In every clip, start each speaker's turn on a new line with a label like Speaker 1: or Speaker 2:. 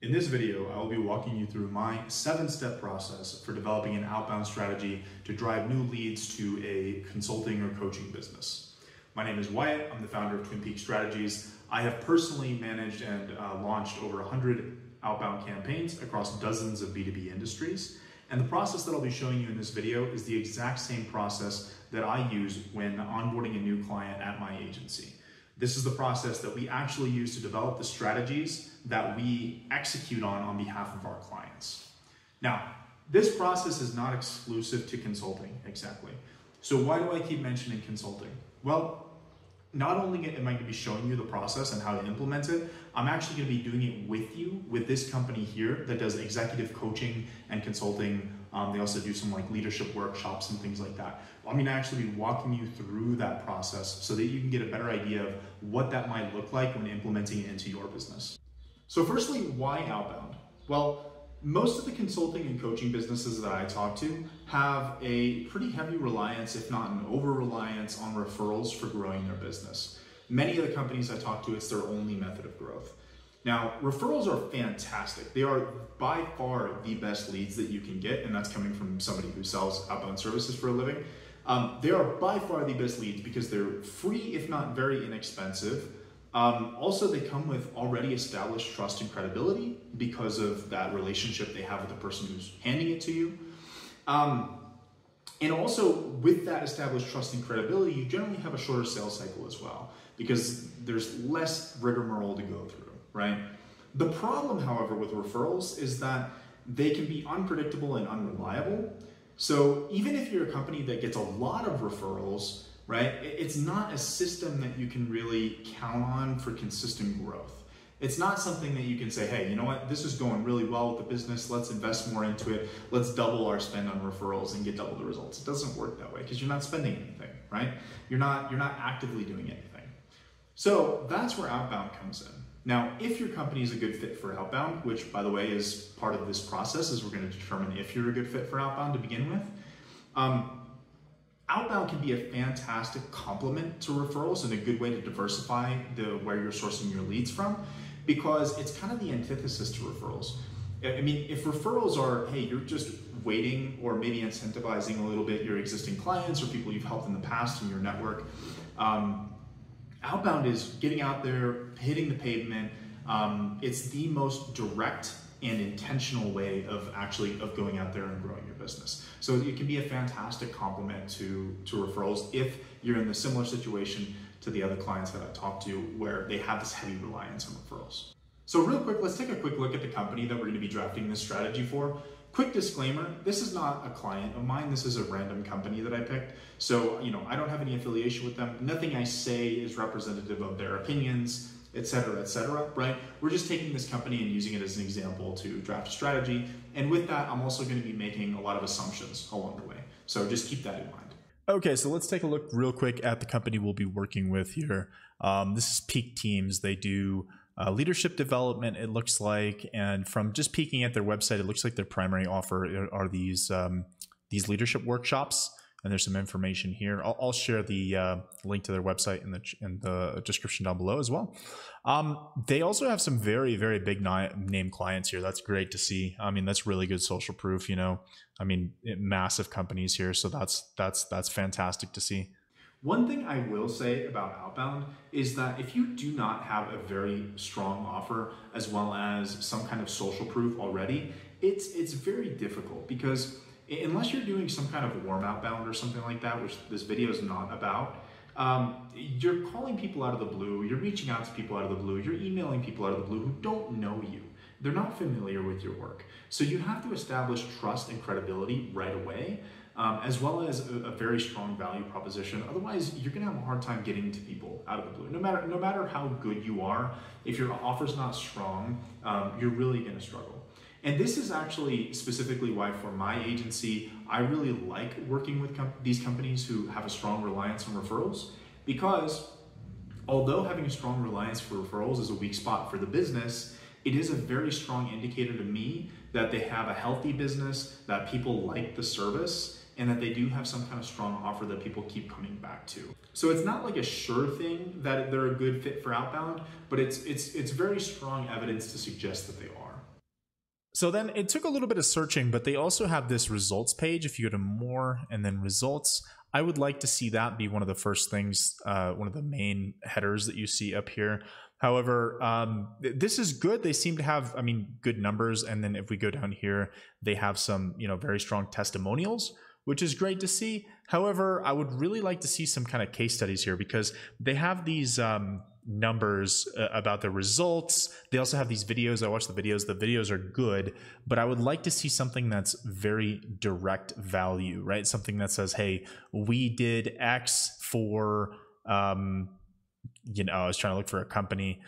Speaker 1: In this video, I will be walking you through my 7-step process for developing an outbound strategy to drive new leads to a consulting or coaching business. My name is Wyatt. I'm the founder of Twin Peaks Strategies. I have personally managed and launched over 100 outbound campaigns across dozens of B2B industries. And the process that I'll be showing you in this video is the exact same process that I use when onboarding a new client at my agency. This is the process that we actually use to develop the strategies that we execute on behalf of our clients. Now, this process is not exclusive to consulting, exactly. So why do I keep mentioning consulting? Well, not only am I going to be showing you the process and how to implement it, I'm actually going to be doing it with you, with this company here that does executive coaching and consulting. They also do some like leadership workshops and things like that. I'm going to actually be walking you through that process so that you can get a better idea of what that might look like when implementing it into your business. So firstly, why outbound? Well, most of the consulting and coaching businesses that I talk to have a pretty heavy reliance, if not an over-reliance, on referrals for growing their business. Many of the companies I talk to, it's their only method of growth. Now, referrals are fantastic. They are by far the best leads that you can get, and that's coming from somebody who sells outbound services for a living. They are by far the best leads because they're free, if not very inexpensive. Also, they come with already established trust and credibility because of that relationship they have with the person who's handing it to you. And also, with that established trust and credibility, you generally have a shorter sales cycle as well because there's less rigmarole to go through, right? The problem, however, with referrals is that they can be unpredictable and unreliable. So even if you're a company that gets a lot of referrals, right, it's not a system that you can really count on for consistent growth. It's not something that you can say, hey, you know what, this is going really well with the business, let's invest more into it, let's double our spend on referrals and get double the results. It doesn't work that way because you're not spending anything, right? You're not actively doing anything. So that's where outbound comes in. Now, if your company is a good fit for outbound, which by the way is part of this process, is we're going to determine if you're a good fit for outbound to begin with. Outbound can be a fantastic complement to referrals and a good way to diversify where you're sourcing your leads from, because it's kind of the antithesis to referrals. I mean, if referrals are, hey, you're just waiting or maybe incentivizing a little bit your existing clients or people you've helped in the past in your network, outbound is getting out there, hitting the pavement. It's the most direct and intentional way of going out there and growing your business. So it can be a fantastic complement to referrals if you're in the similar situation to the other clients that I talked to where they have this heavy reliance on referrals. So real quick, let's take a quick look at the company that we're going to be drafting this strategy for. Quick disclaimer, this is not a client of mine, this is a random company that I picked. So, I don't have any affiliation with them. Nothing I say is representative of their opinions, etc., right? We're just taking this company and using it as an example to draft a strategy. And with that, I'm also going to be making a lot of assumptions along the way. So just keep that in mind.
Speaker 2: Okay, so let's take a look real quick at the company we'll be working with here. This is Peak Teams. They do leadership development, it looks like, and from just peeking at their website, it looks like their primary offer are these leadership workshops. And there's some information here. I'll share the link to their website in the description down below as well. They also have some very, very big name clients here. That's great to see. I mean, that's really good social proof. I mean, massive companies here. So that's fantastic to see.
Speaker 1: One thing I will say about outbound is that if you do not have a very strong offer as well as some kind of social proof already, it's very difficult because unless you're doing some kind of warm outbound or something like that, which this video is not about, you're calling people out of the blue, you're reaching out to people out of the blue, you're emailing people out of the blue who don't know you. They're not familiar with your work. So you have to establish trust and credibility right away, as well as a very strong value proposition. Otherwise, you're gonna have a hard time getting to people out of the blue. No matter how good you are, if your offer's not strong, you're really gonna struggle. And this is actually specifically why for my agency, I really like working with these companies who have a strong reliance on referrals, because although having a strong reliance for referrals is a weak spot for the business, it is a very strong indicator to me that they have a healthy business, that people like the service, and that they do have some kind of strong offer that people keep coming back to. So it's not like a sure thing that they're a good fit for outbound, but it's very strong evidence to suggest that they are.
Speaker 2: So then it took a little bit of searching, but they also have this results page. If you go to more and then results, I would like to see that be one of the first things, one of the main headers that you see up here. However, this is good. They seem to have, I mean, good numbers. And then if we go down here, they have some, very strong testimonials, which is great to see. However, I would really like to see some kind of case studies here because they have these numbers about the results. They also have these videos. I watch the videos. The videos are good, but I would like to see something that's very direct value, right? Something that says, hey, we did X for, I was trying to look for a company.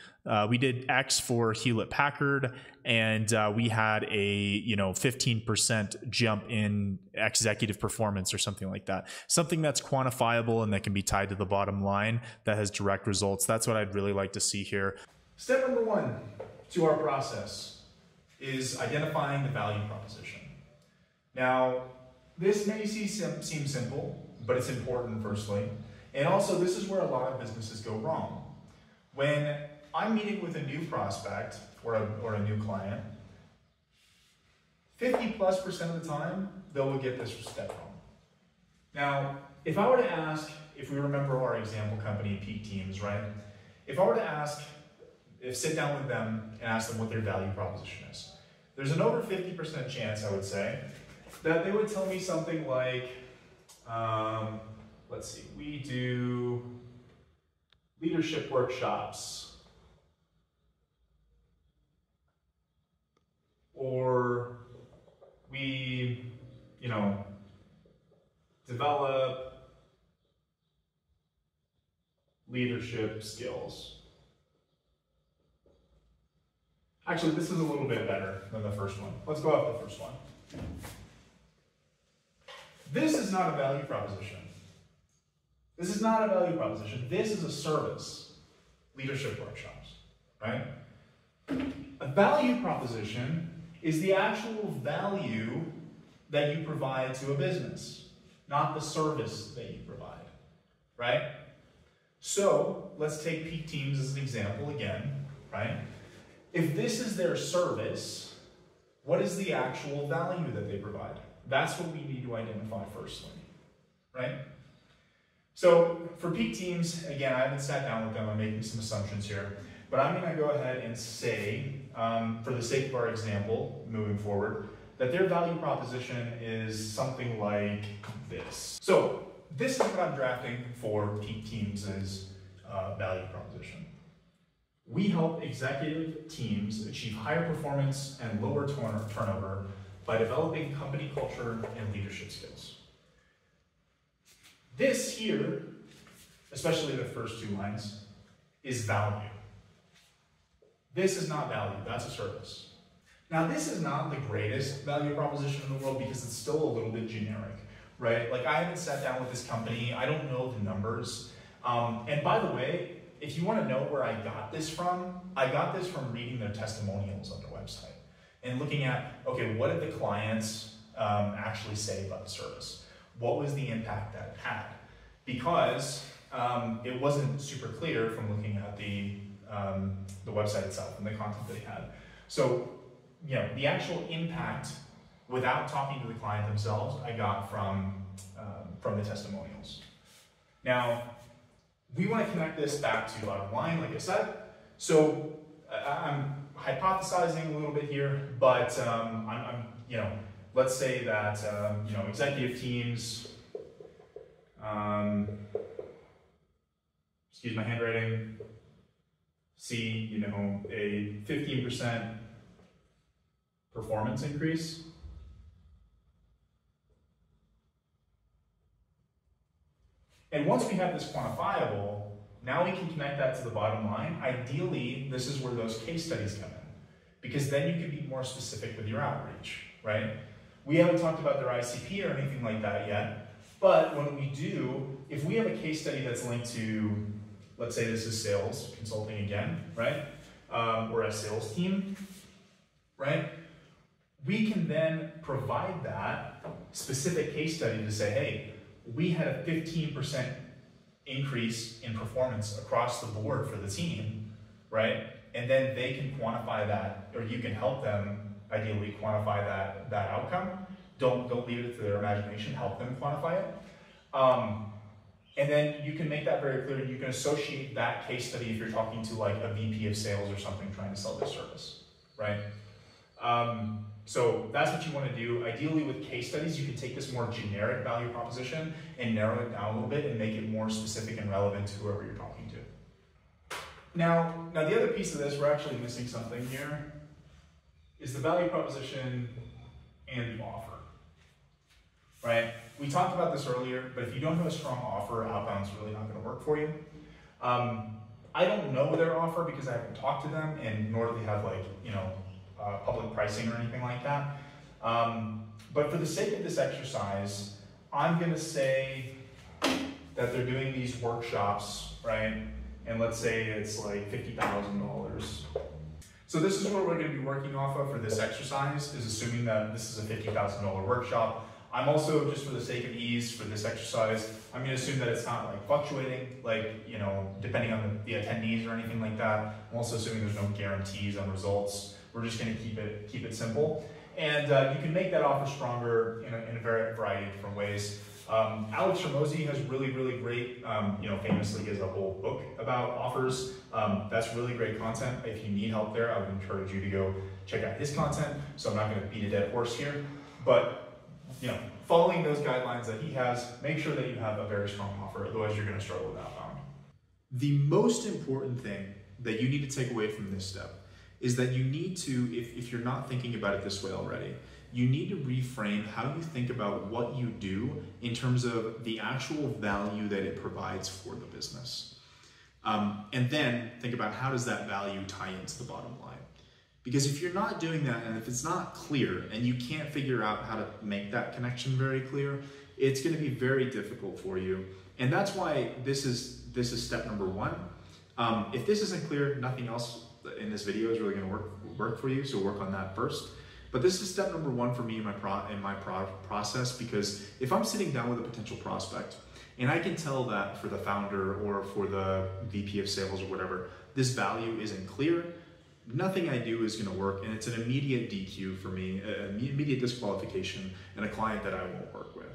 Speaker 2: We did X for Hewlett Packard, and we had a 15% jump in executive performance or something like that. Something that's quantifiable and that can be tied to the bottom line that has direct results. That's what I'd really like to see here.
Speaker 1: Step number 1 to our process is identifying the value proposition. Now, this may seem simple, but it's important firstly. And also, this is where a lot of businesses go wrong. When I'm meeting with a new prospect or a new client, 50+% of the time, they will get this step wrong. Now, if I were to ask, if we remember our example company, Peak Teams, right? If I were to sit down with them and ask them what their value proposition is, there's an over 50% chance, I would say, that they would tell me something like, let's see, we do leadership workshops, or we, develop leadership skills. Actually, this is a little bit better than the first one. Let's go off the first one. This is not a value proposition. This is not a value proposition. This is a service. Leadership workshops, right? A value proposition is the actual value that you provide to a business, not the service that you provide, right? So let's take Peak Teams as an example again, right? If this is their service, what is the actual value that they provide? That's what we need to identify firstly, right? So for Peak Teams, again, I haven't sat down with them. I'm making some assumptions here. But I'm going to go ahead and say, for the sake of our example, moving forward, that their value proposition is something like this. So this is what I'm drafting for Peak Teams' value proposition. We help executive teams achieve higher performance and lower turnover by developing company culture and leadership skills. This here, especially the first 2 lines, is value. This is not value, that's a service. Now, this is not the greatest value proposition in the world because it's still a little bit generic, right? Like, I haven't sat down with this company, I don't know the numbers. And by the way, if you want to know where I got this from reading their testimonials on their website and looking at, okay, what did the clients actually say about the service? What was the impact that it had? Because it wasn't super clear from looking at the website itself and the content that they had. So, the actual impact without talking to the client themselves, I got from the testimonials. Now, we want to connect this back to bottom line, like I said. So I'm hypothesizing a little bit here, but let's say that executive teams, excuse my handwriting, see a 15% performance increase. And once we have this quantifiable, now we can connect that to the bottom line. Ideally, this is where those case studies come in, because then you can be more specific with your outreach, right? We haven't talked about their ICP or anything like that yet, but when we do, if we have a case study that's linked to, let's say this is sales, consulting again, right? Or a sales team, right? We can then provide that specific case study to say, hey, we had a 15% increase in performance across the board for the team, right? And then they can quantify that, or you can help them ideally quantify that outcome. Don't leave it to their imagination, help them quantify it. And then you can make that very clear. You can associate that case study if you're talking to like a VP of sales or something trying to sell this service, right? So that's what you want to do. Ideally with case studies, you can take this more generic value proposition and narrow it down a little bit and make it more specific and relevant to whoever you're talking to. Now the other piece of this, we're actually missing something here, is the value proposition and the offer, right? We talked about this earlier, but if you don't have a strong offer, outbound's really not going to work for you. I don't know their offer because I haven't talked to them, and nor do they have like, public pricing or anything like that. But for the sake of this exercise, I'm going to say that they're doing these workshops, right? And let's say it's like $50,000. So this is what we're going to be working off of for this exercise, is assuming that this is a $50,000 workshop. I'm also, just for the sake of ease for this exercise, I'm going to assume that it's not like fluctuating, like, depending on the attendees or anything like that. I'm also assuming there's no guarantees on results. We're just going to keep it simple. And you can make that offer stronger in a variety of different ways. Alex Hormozi has really, really great, famously he has a whole book about offers. That's really great content. If you need help there, I would encourage you to go check out his content. So I'm not going to beat a dead horse here, but following those guidelines that he has, make sure that you have a very strong offer, otherwise you're going to struggle with outbound. The most important thing that you need to take away from this step is that you need to, if you're not thinking about it this way already, you need to reframe how you think about what you do in terms of the actual value that it provides for the business. And then think about how does that value tie into the bottom line. Because if you're not doing that, and if it's not clear, and you can't figure out how to make that connection very clear, it's going to be very difficult for you. And that's why this is step number one. If this isn't clear, nothing else in this video is really going to work for you, so work on that first. But this is step number one for me in my process, because if I'm sitting down with a potential prospect, and I can tell that for the founder or for the VP of sales or whatever, this value isn't clear, nothing I do is going to work, and it's an immediate DQ for me, an immediate disqualification, and a client that I won't work with.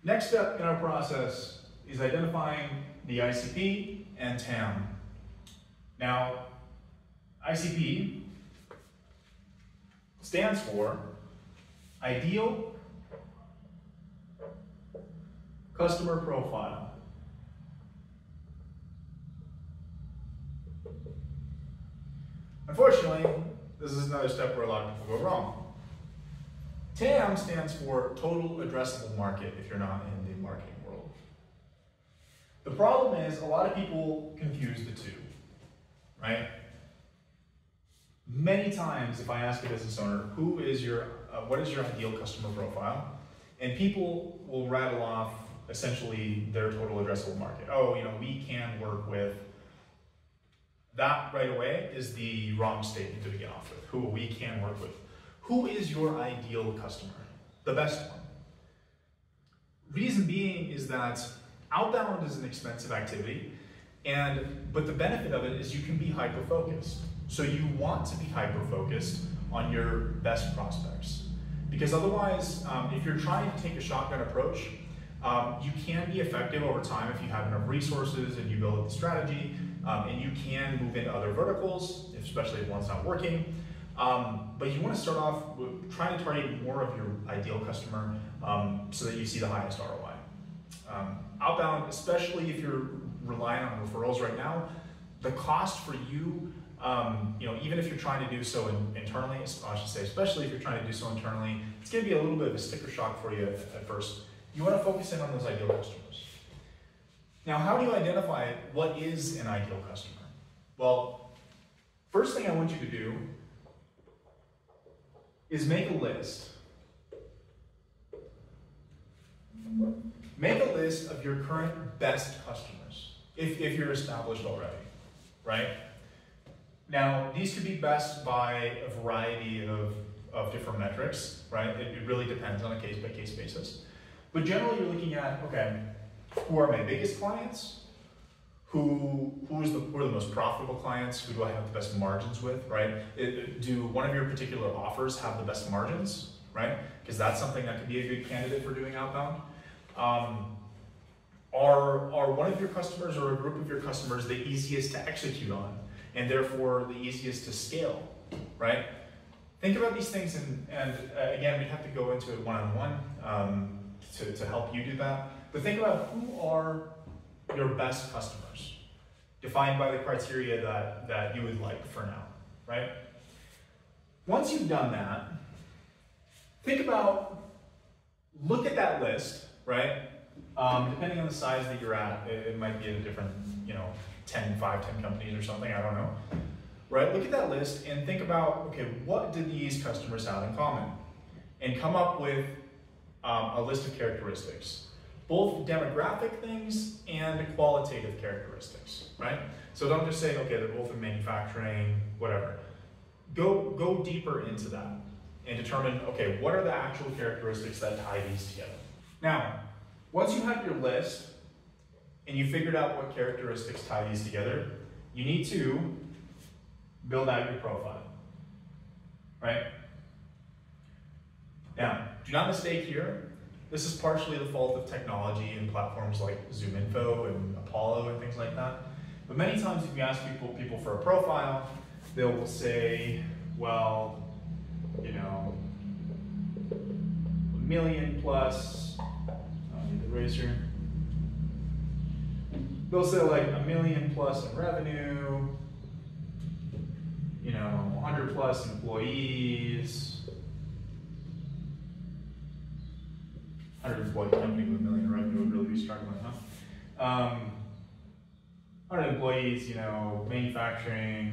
Speaker 1: Next step in our process is identifying the ICP and TAM. Now, ICP stands for Ideal Customer Profile. Unfortunately, this is another step where a lot of people go wrong. TAM stands for Total Addressable Market if you're not in the marketing world. The problem is a lot of people confuse the two, right? Many times if I ask a business owner, what is your ideal customer profile? And people will rattle off essentially their total addressable market. Oh, we can work with. That right away is the wrong statement to begin off with. Who we can work with. Who is your ideal customer? The best one. Reason being is that outbound is an expensive activity, but the benefit of it is you can be hyper-focused. So you want to be hyper-focused on your best prospects. Because otherwise, if you're trying to take a shotgun approach, you can be effective over time if you have enough resources and you build up the strategy, and you can move into other verticals, especially if one's not working. But you want to start off with trying to target more of your ideal customer so that you see the highest ROI. Outbound, especially if you're relying on referrals right now, the cost for you, even if you're trying to do so internally, I should say, especially if you're trying to do so internally, it's going to be a little bit of a sticker shock for you at first. You want to focus in on those ideal customers. Now, how do you identify what is an ideal customer? Well, first thing I want you to do is make a list. Make a list of your current best customers, if you're established already, right? Now, these could be best by a variety of different metrics, right? It really depends on a case-by-case basis. But generally, you're looking at, okay, who are my biggest clients? who are the most profitable clients? Who do I have the best margins with, right? Do one of your particular offers have the best margins, right? Because that's something that could be a good candidate for doing outbound. Are one of your customers or a group of your customers the easiest to execute on, and therefore the easiest to scale, right? Think about these things, and again, we'd have to go into it one-on-one to help you do that. But think about who are your best customers, defined by the criteria that you would like for now, right? Once you've done that, look at that list, right? Depending on the size that you're at, it might be a different, 10 companies or something, I don't know. Right, look at that list and think about, okay, what do these customers have in common? And come up with a list of characteristics, both demographic things and qualitative characteristics, right? So don't just say, okay, they're both in manufacturing, whatever. Go deeper into that and determine, okay, what are the actual characteristics that tie these together? Now, once you have your list and you figured out what characteristics tie these together, you need to build out your profile, right? Now, do not mistake here. This is partially the fault of technology and platforms like ZoomInfo and Apollo and things like that. But many times if you ask people for a profile, they'll say, well, $1 million plus, I'll need the razor. They'll say like $1 million plus in revenue, 100 plus employees, 100 employee company with $1 million in revenue would really be struggling, huh? 100 employees, manufacturing,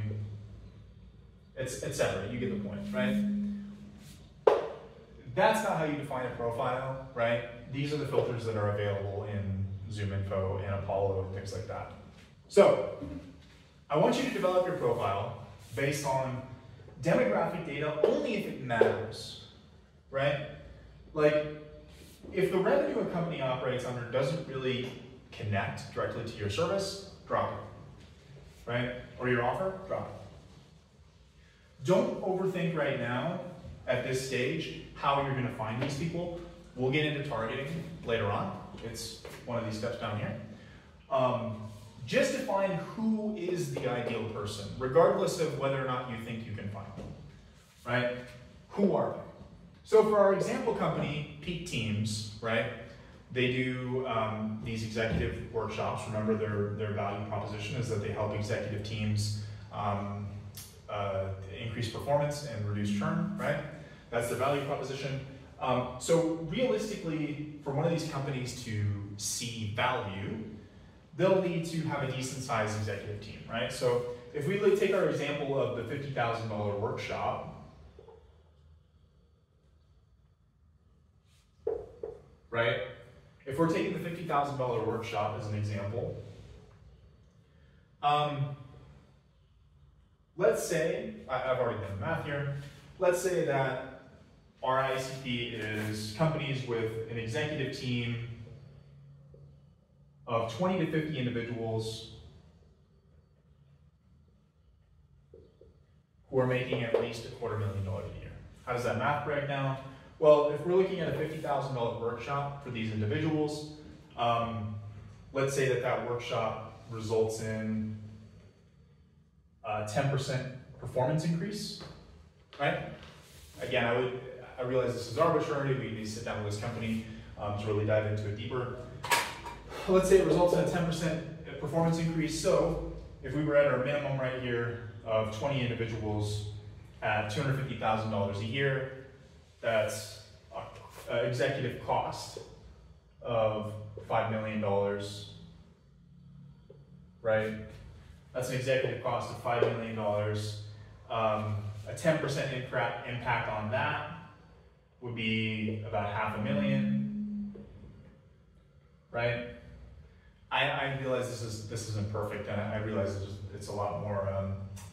Speaker 1: etc. You get the point, right? That's not how you define a profile, right? These are the filters that are available in ZoomInfo and Apollo and things like that. So, I want you to develop your profile based on demographic data only if it matters, right? Like, if the revenue a company operates under doesn't really connect directly to your service, drop it, right? Or your offer, drop it. Don't overthink right now, at this stage, how you're gonna find these people. We'll get into targeting later on. It's one of these steps down here. Just define who is the ideal person, regardless of whether or not you think you can find them, right? Who are they? So for our example company, Peak Teams, right? They do these executive workshops. Remember their value proposition is that they help executive teams increase performance and reduce churn, right? That's their value proposition. So realistically, for one of these companies to see value, they'll need to have a decent sized executive team, right? So if we take our example of the $50,000 workshop, right? If we're taking the $50,000 workshop as an example, let's say, I've already done the math here, let's say that our ICP is companies with an executive team of 20 to 50 individuals who are making at least $250,000 a year. How does that math break down? Well, if we're looking at a $50,000 workshop for these individuals, let's say that workshop results in a 10% performance increase, right? Again, I realize this is arbitrary. We need to sit down with this company to really dive into it deeper. Let's say it results in a 10% performance increase. So if we were at our minimum right here of 20 individuals at $250,000 a year, that's an executive cost of $5 million, right? That's an executive cost of $5 million. A 10% impact on that would be about $500,000, right? I realize this isn't perfect, and I realize it's a lot more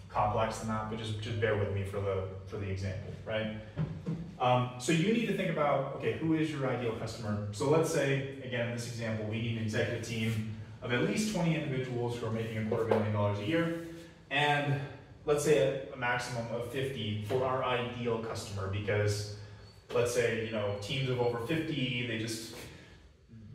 Speaker 1: complex than that, but just bear with me for the example, right? So you need to think about, okay, who is your ideal customer? So let's say, again, in this example, we need an executive team of at least 20 individuals who are making $250,000 a year, and let's say a maximum of 50 for our ideal customer, because let's say, teams of over 50, they just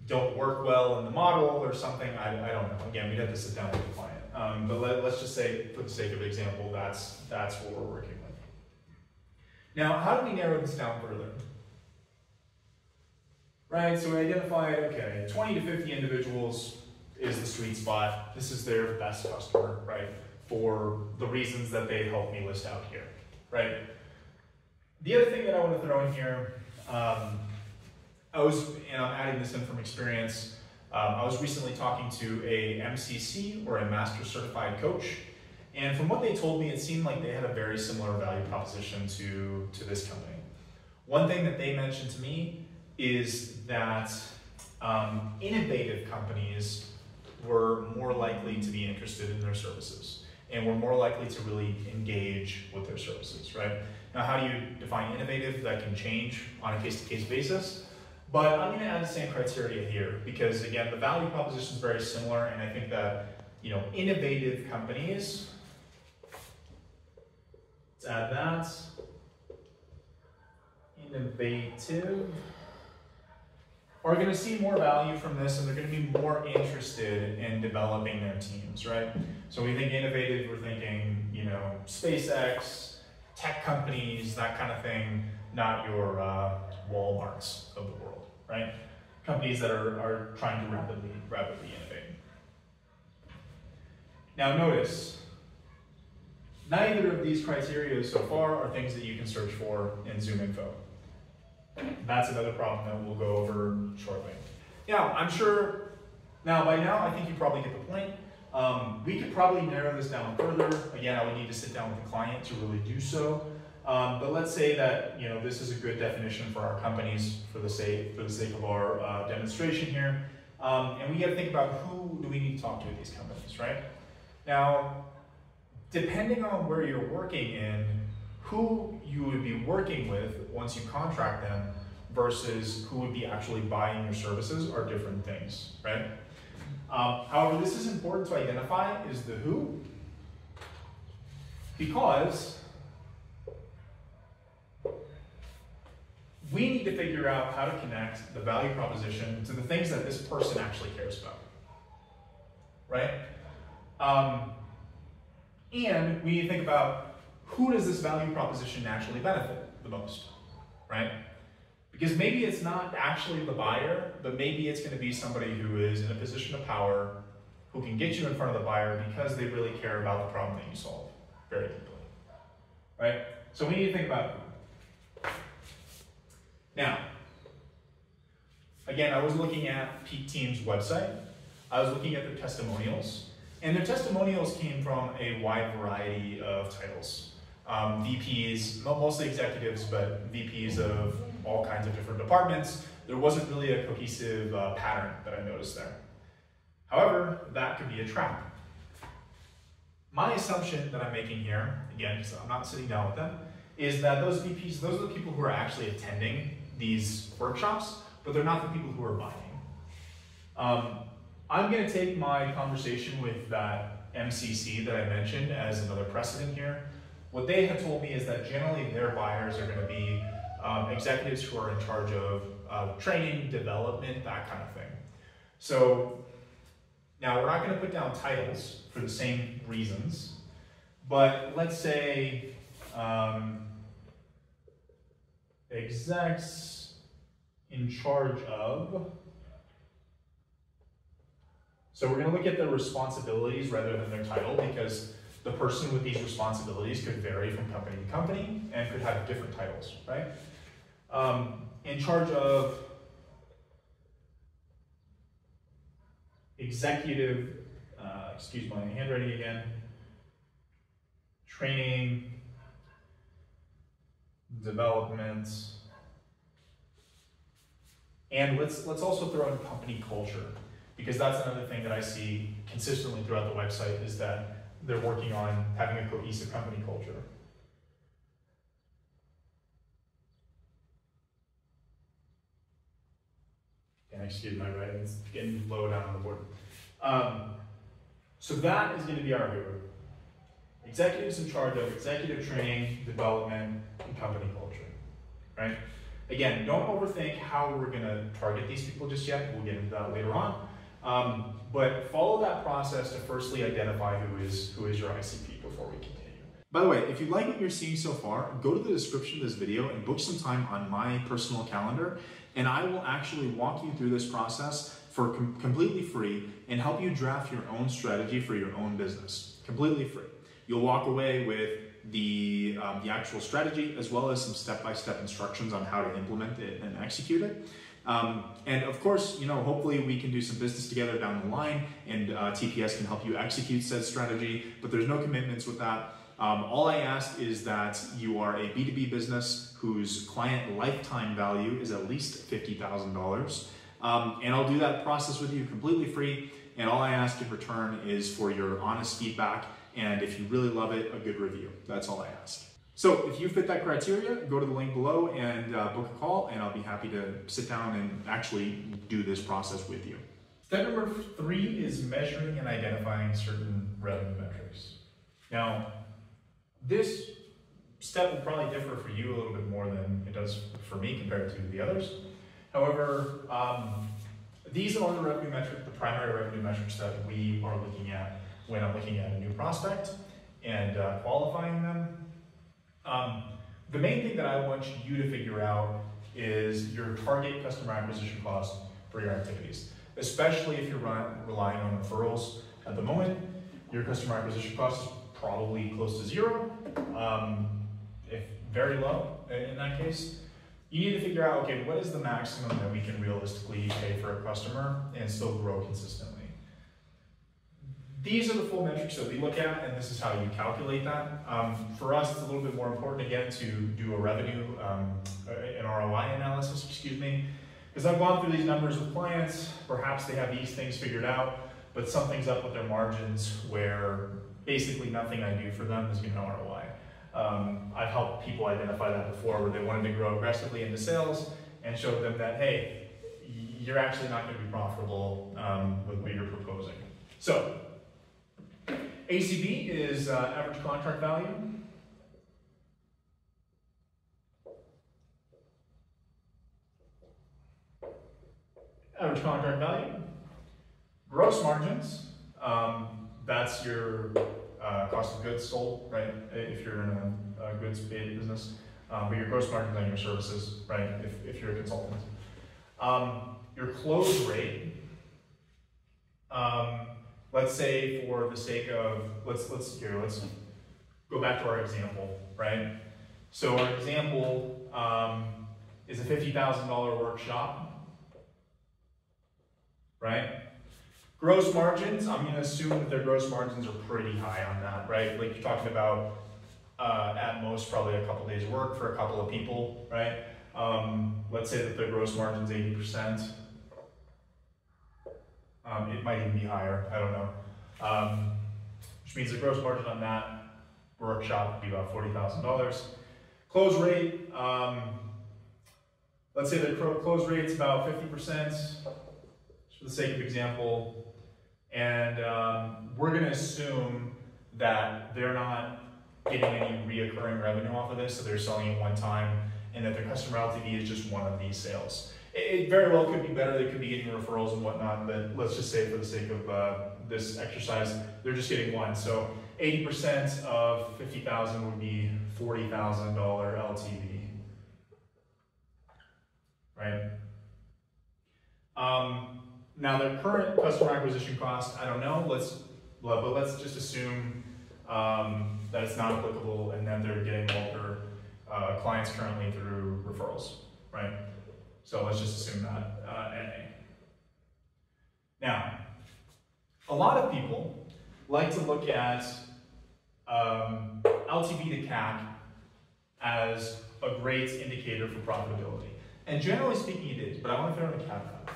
Speaker 1: don't work well in the model or something. I don't know. Again, we'd have to sit down with the client. But let's just say, for the sake of example, that's what we're working with. Now, how do we narrow this down further? Right, so we identified, okay, 20 to 50 individuals is the sweet spot. This is their best customer, right, for the reasons that they helped me list out here, right? The other thing that I want to throw in here, and I'm adding this in from experience, I was recently talking to a MCC, or a Master Certified Coach, and from what they told me, it seemed like they had a very similar value proposition to this company. One thing that they mentioned to me is that innovative companies were more likely to be interested in their services and were more likely to really engage with their services, right? Now, how do you define innovative? That can change on a case-to-case basis, but I'm going to add the same criteria here because, again, the value proposition is very similar, and I think that, innovative companies, let's add that, innovative, are going to see more value from this, and they're going to be more interested in developing their teams, right? So we think innovative, we're thinking, SpaceX, tech companies, that kind of thing, not your Walmarts of the world, right? Companies that are trying to rapidly innovate. Now notice, neither of these criteria so far are things that you can search for in ZoomInfo. That's another problem that we'll go over shortly. Now, I'm sure, by now, I think you probably get the point. We could probably narrow this down further. Again, I would need to sit down with the client to really do so. But let's say that this is a good definition for our companies for the sake of our demonstration here. And we got to think about who do we need to talk to at these companies, right? Now, depending on where you're working in, who you would be working with once you contract them versus who would be actually buying your services are different things, right? However, this is important to identify is the who, because we need to figure out how to connect the value proposition to the things that this person actually cares about, right? And we need to think about who does this value proposition naturally benefit the most, right? Because maybe it's not actually the buyer, but maybe it's going to be somebody who is in a position of power, who can get you in front of the buyer because they really care about the problem that you solve very deeply, right? So we need to think about who. Now, again, I was looking at Peak Team's website. I was looking at their testimonials, and their testimonials came from a wide variety of titles. VPs, mostly executives, but VPs of all kinds of different departments. There wasn't really a cohesive pattern that I noticed there. However, that could be a trap. My assumption that I'm making here, again, because I'm not sitting down with them, is that those VPs, those are the people who are actually attending these workshops, but they're not the people who are buying. I'm going to take my conversation with that MCC that I mentioned as another precedent here. What they have told me is that generally their buyers are going to be executives who are in charge of training, development, that kind of thing. So now we're not going to put down titles for the same reasons, but let's say execs in charge of. So we're going to look at their responsibilities rather than their title, because the person with these responsibilities could vary from company to company and could have different titles, right? In charge of executive, excuse my handwriting again, training, development, and let's also throw in company culture, because that's another thing that I see consistently throughout the website is that they're working on having a cohesive company culture. And excuse my writing, it's getting low down on the board. So that is going to be our guru. Executives in charge of executive training, development, and company culture, right? Again, don't overthink how we're going to target these people just yet. We'll get into that later on. But follow that process to firstly identify who is your ICP before we continue. By the way, if you like what you're seeing so far, go to the description of this video and book some time on my personal calendar, and I will actually walk you through this process for completely free and help you draft your own strategy for your own business, completely free. You'll walk away with the actual strategy as well as some step-by-step instructions on how to implement it and execute it. And of course, hopefully we can do some business together down the line, and TPS can help you execute said strategy, but there's no commitments with that. All I ask is that you are a B2B business whose client lifetime value is at least $50,000. And I'll do that process with you completely free. And all I ask in return is for your honest feedback. And if you really love it, a good review. That's all I ask. So if you fit that criteria, go to the link below and book a call, and I'll be happy to sit down and actually do this process with you. Step number 3 is measuring and identifying certain revenue metrics. Now, this step will probably differ for you a little bit more than it does for me compared to the others. However, these are the revenue metrics, the primary revenue metrics that we are looking at when I'm looking at a new prospect and qualifying them. The main thing that I want you to figure out is your target customer acquisition cost for your activities, especially if you're relying on referrals. At the moment, your customer acquisition cost is probably close to 0, if very low in that case. You need to figure out, okay, what is the maximum that we can realistically pay for a customer and still grow consistently? These are the full metrics that we look at, and this is how you calculate that. For us, it's a little bit more important, again, to do a revenue, an ROI analysis, because I've gone through these numbers with clients. Perhaps they have these things figured out, but something's up with their margins where basically nothing I do for them is going to ROI. I've helped people identify that before, where they wanted to grow aggressively into sales and showed them that, hey, you're actually not going to be profitable with what you're proposing. So, ACV is average contract value. Average contract value. Gross margins, that's your cost of goods sold, right? If you're in a goods paid business, but your gross margins on your services, right? If you're a consultant. Your close rate. Let's say for the sake of let's go back to our example, right? So our example is a $50,000 workshop, right? Gross margins, I'm going to assume that their gross margins are pretty high on that, right? Like you're talking about at most probably a couple days work for a couple of people, right? Let's say that their gross margin's 80%. It might even be higher, I don't know. Which means the gross margin on that workshop would be about $40,000. Close rate, let's say the close rate's about 50%, just for the sake of example. And we're gonna assume that they're not getting any reoccurring revenue off of this, so they're selling it one time, and that their customer LTV is just one of these sales. It very well could be better, they could be getting referrals and whatnot, but let's just say for the sake of this exercise, they're just getting one. So 80% of 50,000 would be $40,000 LTV, right? Now their current customer acquisition cost, I don't know, but let's just assume that it's not applicable and that they're getting all their clients currently through referrals, right? So let's just assume that NA. Now, a lot of people like to look at LTV to CAC as a great indicator for profitability. And generally speaking it is, but I want to throw in a caveat.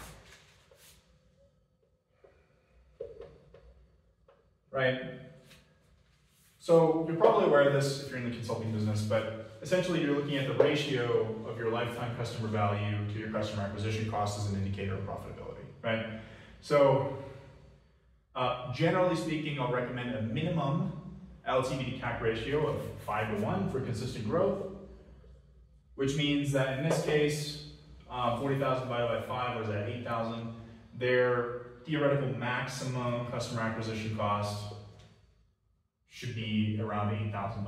Speaker 1: Right? So you're probably aware of this if you're in the consulting business, but essentially you're looking at the ratio of your lifetime customer value to your customer acquisition cost as an indicator of profitability, right? So Generally speaking, I'll recommend a minimum LTV to CAC ratio of 5 to 1 for consistent growth, which means that in this case, 40,000 divided by 5 was at 8,000. Their theoretical maximum customer acquisition cost should be around $8,000.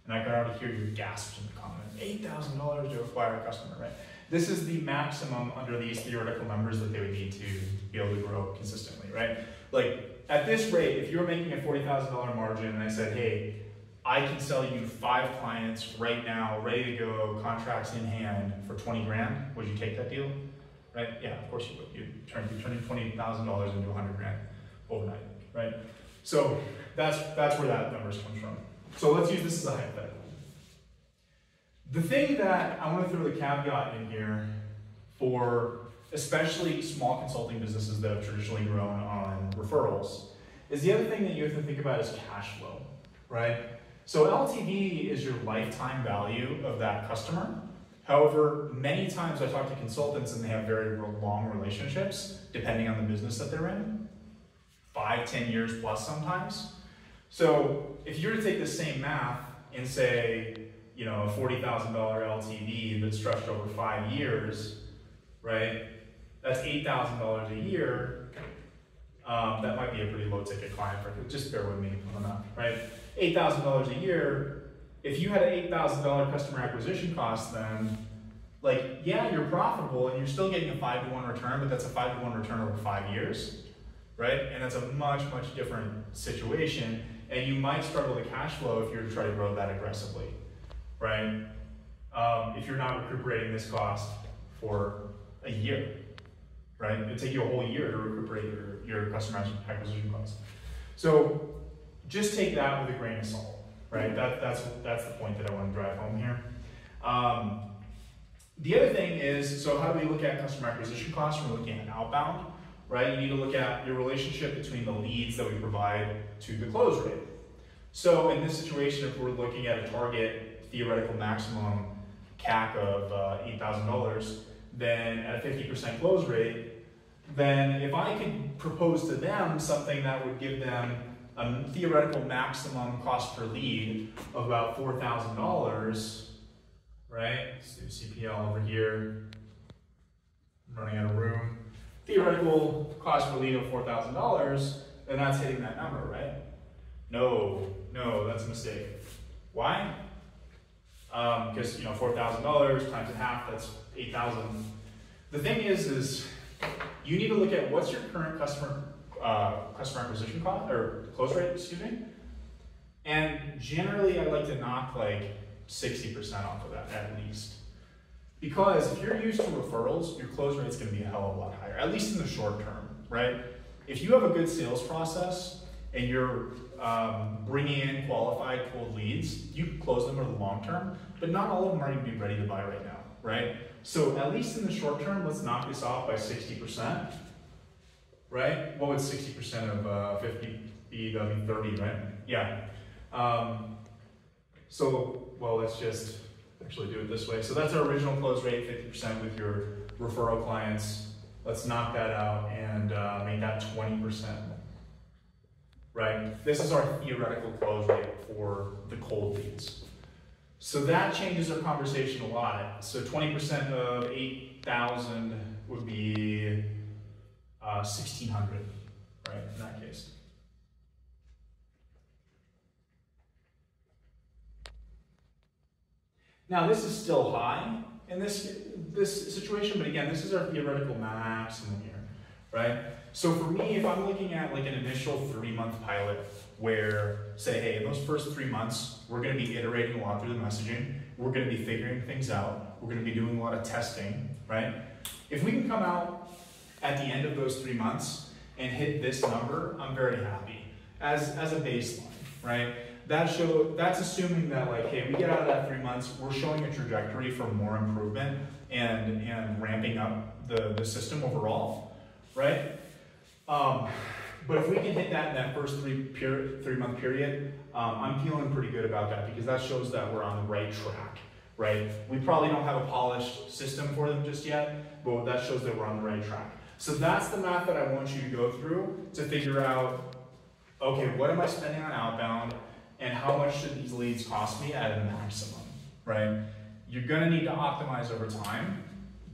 Speaker 1: And I can already hear your gasps in the comments. $8,000 to acquire a customer, right? This is the maximum under these theoretical numbers that they would need to be able to grow consistently, right? Like at this rate, if you were making a $40,000 margin and I said, hey, I can sell you 5 clients right now, ready to go, contracts in hand for 20 grand, would you take that deal? Right? Yeah, of course you would. You'd turn $20,000 into 100 grand overnight, right? So that's where that numbers comes from. So let's use this as a hypothetical. The thing that I want to throw the caveat in here for especially small consulting businesses that have traditionally grown on referrals is the other thing that you have to think about is cash flow, right? So LTV is your lifetime value of that customer. However, many times I talk to consultants and they have very long relationships, depending on the business that they're in, 5, 10 years plus sometimes. So if you were to take the same math and say, you know, a $40,000 LTV that's stretched over 5 years, right? That's $8,000 a year. That might be a pretty low ticket client, just bear with me on that, right? $8,000 a year. If you had an $8,000 customer acquisition cost, then like, yeah, you're profitable and you're still getting a 5 to 1 return, but that's a 5 to 1 return over 5 years, right? And that's a much, much different situation. And you might struggle to cash flow if you're to try to grow that aggressively, right? If you're not recuperating this cost for a year, right? It'd take you a whole year to recuperate your customer acquisition cost. So just take that with a grain of salt, right? That's the point that I want to drive home here. The other thing is, so how do we look at customer acquisition costs when we're looking at outbound, right? You need to look at your relationship between the leads that we provide to the close rate. So in this situation, if we're looking at a target theoretical maximum CAC of $8,000, then at a 50% close rate, then if I could propose to them something that would give them a theoretical maximum cost per lead of about $4,000, right? Let's do CPL over here. I'm running out of room. Theoretical cost per lead of $4,000, then that's hitting that number, right? No, that's a mistake. Why? Because $4,000 times a half, that's $8,000. The thing is you need to look at what's your current customer acquisition cost or close rate, excuse me. And generally, I like to knock like 60% off of that at least. Because if you're used to referrals, your close rate is going to be a hell of a lot higher, at least in the short term, right? If you have a good sales process and you're bringing in qualified cold leads, you can close them over the long term, but not all of them are going to be ready to buy right now, right? So at least in the short term, let's knock this off by 60%, right? What would 60% of 50 be? That'd be 30, right? Yeah. Well, let's just actually do it this way. So that's our original close rate, 50% with your referral clients. Let's knock that out and make that 20%, right? This is our theoretical close rate for the cold leads. So that changes our conversation a lot. So 20% of 8,000 would be 1,600, right, in that case. Now this is still high in this situation, but again, this is our theoretical maximum here, right? So for me, if I'm looking at like an initial 3-month pilot where, say, hey, in those first 3 months, we're going to be iterating a lot through the messaging, we're going to be figuring things out, we're going to be doing a lot of testing, right? If we can come out at the end of those 3 months and hit this number, I'm very happy as a baseline, right? That's assuming that like, hey, we get out of that 3 months, we're showing a trajectory for more improvement and ramping up the system overall, right? But if we can hit that in that first 3-month period, I'm feeling pretty good about that because that shows that we're on the right track, right? We probably don't have a polished system for them just yet, but that shows that we're on the right track. So that's the math that I want you to go through to figure out, okay, what am I spending on outbound and how much should these leads cost me at a maximum, right? You're gonna need to optimize over time,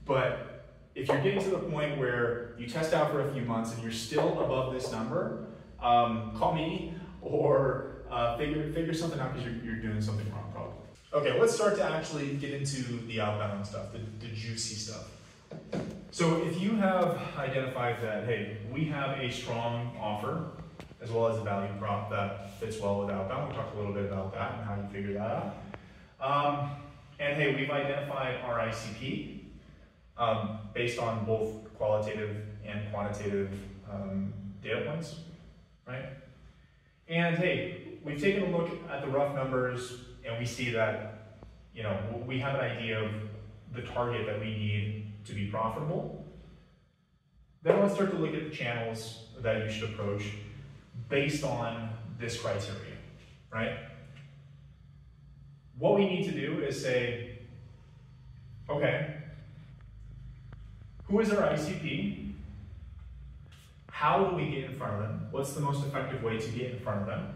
Speaker 1: but if you're getting to the point where you test out for a few months and you're still above this number, call me or figure something out because you're doing something wrong probably. Okay, let's start to actually get into the outbound stuff, the juicy stuff. So if you have identified that, hey, we have a strong offer as well as a value prop that fits well with outbound, we talked a little bit about that and how you figure that out. And hey, we've identified our ICP based on both qualitative and quantitative data points, right? And hey, we've taken a look at the rough numbers and we see that, you know, we have an idea of the target that we need to be profitable. Then let's start to look at the channels that you should approach based on this criteria, right? What we need to do is say, okay, who is our ICP? How do we get in front of them? What's the most effective way to get in front of them?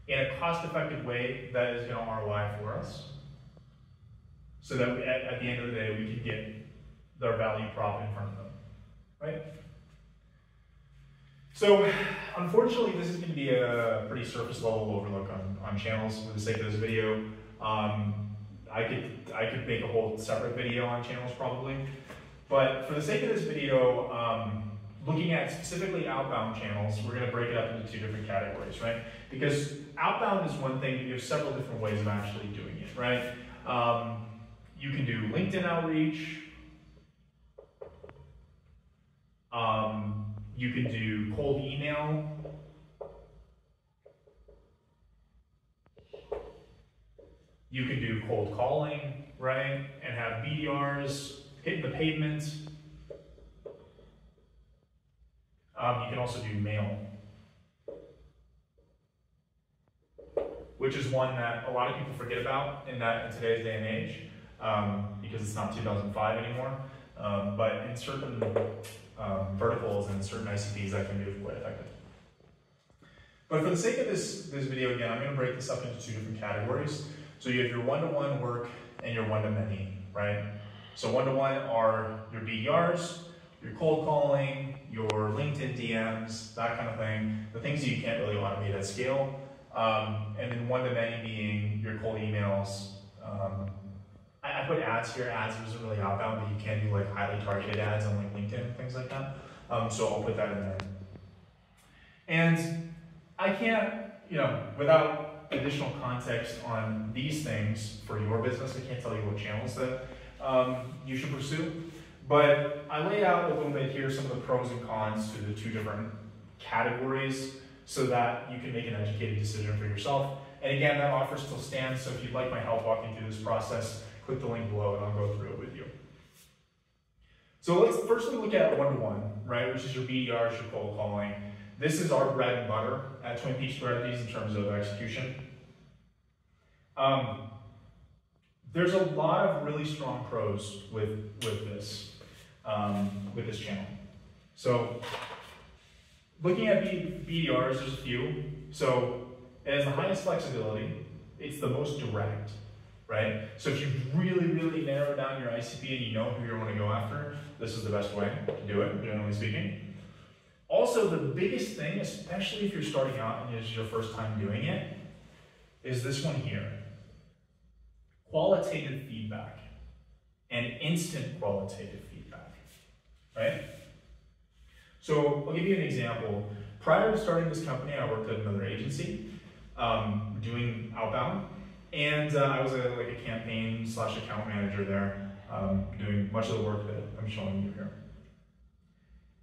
Speaker 1: In a cost-effective way that is going to ROI for us, so that at the end of the day, we can get their value prop in front of them, right? So, unfortunately, this is going to be a pretty surface level overlook on channels for the sake of this video. I could make a whole separate video on channels probably, but for the sake of this video, looking at specifically outbound channels, we're going to break it up into two different categories, right? Because outbound is one thing, but you have several different ways of actually doing it, right? You can do LinkedIn outreach. You can do cold email. You can do cold calling, right? And have BDRs hitting the pavement. You can also do mail, which is one that a lot of people forget about in today's day and age, because it's not 2005 anymore. But in certain verticals and certain ICPs, that can be quite effective. But for the sake of this video, again, I'm going to break this up into two different categories. So you have your one-to-one work and your one-to-many, right? So one-to-one are your BDRs, your cold calling, your LinkedIn DMs, that kind of thing, the things that you can't really automate at scale. And then one-to-many being your cold emails. I put ads here. Ads isn't really outbound, but you can do like highly targeted ads on like LinkedIn, things like that. So I'll put that in there. And I can't, you know, without additional context on these things for your business, I can't tell you what channels that you should pursue. But I laid out a little bit here some of the pros and cons to the two different categories so that you can make an educated decision for yourself. And again, that offer still stands, so if you'd like my help walking through this process, click the link below and I'll go through it with you. So let's first look at one-to-one, right, which is your BDRs, your cold calling. This is our bread and butter at Twin Peaks Strategies in terms of execution. There's a lot of really strong pros with this channel. So looking at BDRs, there's a few. So it has the highest flexibility. It's the most direct, right? So if you really, really narrow down your ICP and you know who you want to go after, this is the best way to do it, generally speaking. Also, the biggest thing, especially if you're starting out and it's your first time doing it, is this one here. Qualitative feedback and instant qualitative feedback, right? So I'll give you an example. Prior to starting this company, I worked at another agency doing outbound, and I was like a campaign/account manager there, doing much of the work that I'm showing you here.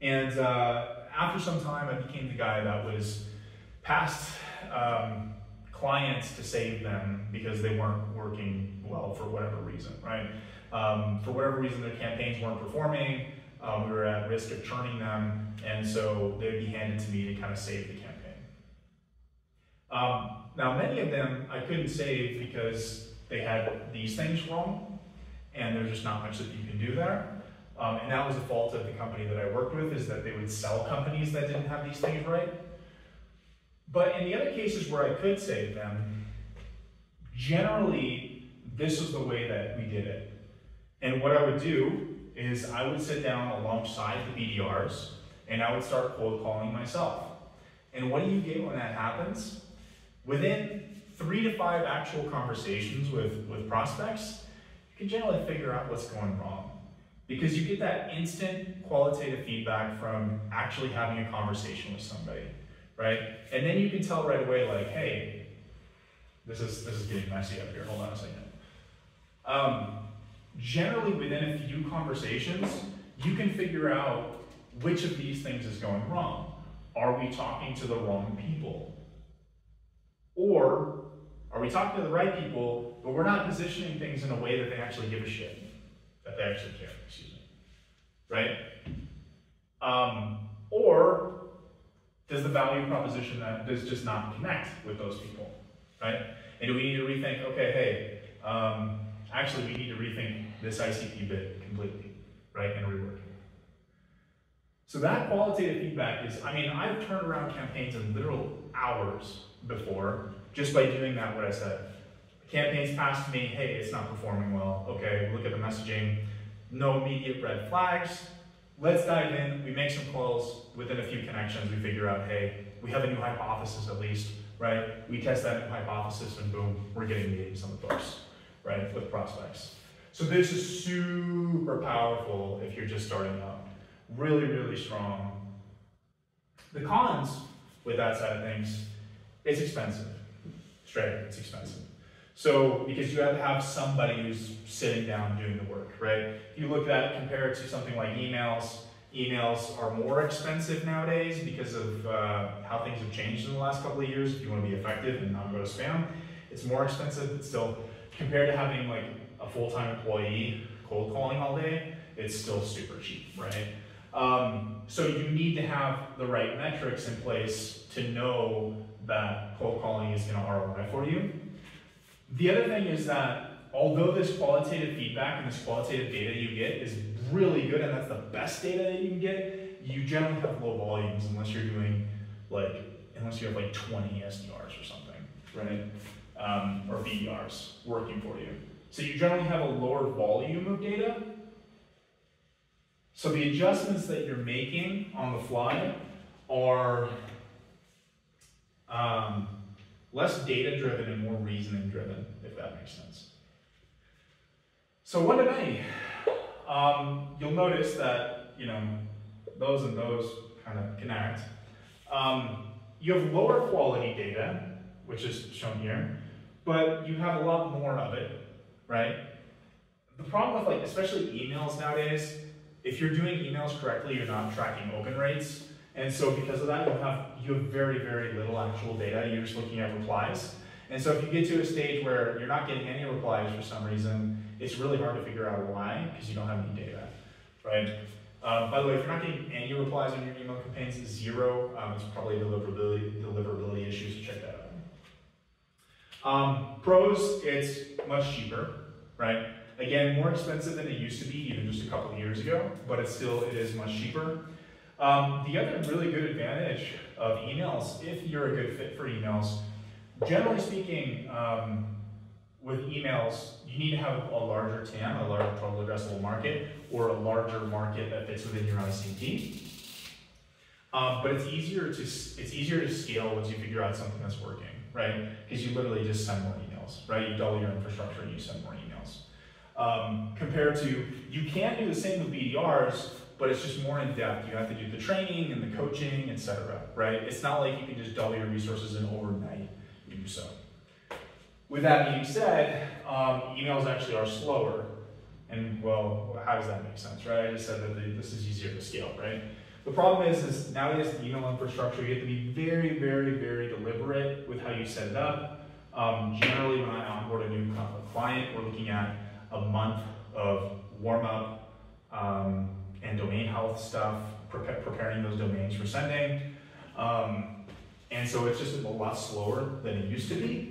Speaker 1: And after some time, I became the guy that was passed clients to save them because they weren't working well for whatever reason, right? For whatever reason, their campaigns weren't performing. We were at risk of churning them, and so they'd be handed to me to kind of save the campaign. Now, many of them I couldn't save because they had these things wrong, and there's just not much that you can do there. And that was the fault of the company that I worked with, is that they would sell companies that didn't have these things right. But in the other cases where I could save them, generally, this was the way that we did it. And what I would do is I would sit down alongside the BDRs and I would start cold calling myself. And what do you get when that happens? Within 3 to 5 actual conversations with prospects, you can generally figure out what's going wrong. Because you get that instant qualitative feedback from actually having a conversation with somebody, right? And then you can tell right away, like, hey, this is getting messy up here, hold on a second. Generally, within a few conversations, you can figure out which of these things is going wrong. Are we talking to the wrong people? Or are we talking to the right people, but we're not positioning things in a way that they actually give a shit, that they actually care, excuse me, right? Or does the value proposition that does just not connect with those people, right? And do we need to rethink, okay, hey, actually we need to rethink this ICP bit completely, right, and rework it. So that qualitative feedback is, I mean, I've turned around campaigns in literal hours before, just by doing that, what I said. Campaigns passed me, hey, it's not performing well. Okay, look at the messaging, no immediate red flags. Let's dive in, we make some calls, within a few connections, we figure out, hey, we have a new hypothesis at least, right? We test that new hypothesis and boom, we're getting meetings on the books, right, with prospects. So this is super powerful if you're just starting out. Really, really strong. The cons with that side of things, it's expensive. Straight, it's expensive. So, because you have to have somebody who's sitting down doing the work, right? If you look at, compare it to something like emails, emails are more expensive nowadays because of how things have changed in the last couple of years. If you want to be effective and not go to spam, it's more expensive, but still, compared to having like a full-time employee cold calling all day, it's still super cheap, right? So you need to have the right metrics in place to know that cold calling is going to ROI for you. The other thing is that although this qualitative feedback and this qualitative data you get is really good, and that's the best data that you can get, you generally have low volumes unless you're doing unless you have like 20 SDRs or something, right? Or BDRs working for you. So you generally have a lower volume of data. So the adjustments that you're making on the fly are less data-driven and more reasoning-driven, if that makes sense. So one to many. You'll notice that, you know, those and those kind of connect. You have lower quality data, which is shown here, but you have a lot more of it, right? The problem with, like, especially emails nowadays, if you're doing emails correctly, you're not tracking open rates. And so because of that, you have very, very little actual data. You're just looking at replies. And so if you get to a stage where you're not getting any replies for some reason, it's really hard to figure out why, because you don't have any data, right? By the way, if you're not getting any replies on your email campaigns, 0, it's probably deliverability issues, so check that out. Pros, it's much cheaper, right? Again, more expensive than it used to be even just a couple of years ago, but it is much cheaper. The other really good advantage of emails, if you're a good fit for emails, generally speaking, with emails, you need to have a larger TAM, a larger total addressable market, or a larger market that fits within your ICP. But it's easier to scale once you figure out something that's working, right? Because you literally just send more emails, right? You double your infrastructure and you send more emails. Compared to, you can do the same with BDRs, but it's just more in depth. You have to do the training and the coaching, etc., right? It's not like you can just double your resources in overnight and do so. With that being said, emails actually are slower. And well, how does that make sense, right? I just said that this is easier to scale, right? The problem is nowadays the email infrastructure, you have to be very, very, very deliberate with how you set it up. Generally, when I onboard a new client, we're looking at a month of warm-up and domain health stuff, preparing those domains for sending. And so it's just a lot slower than it used to be.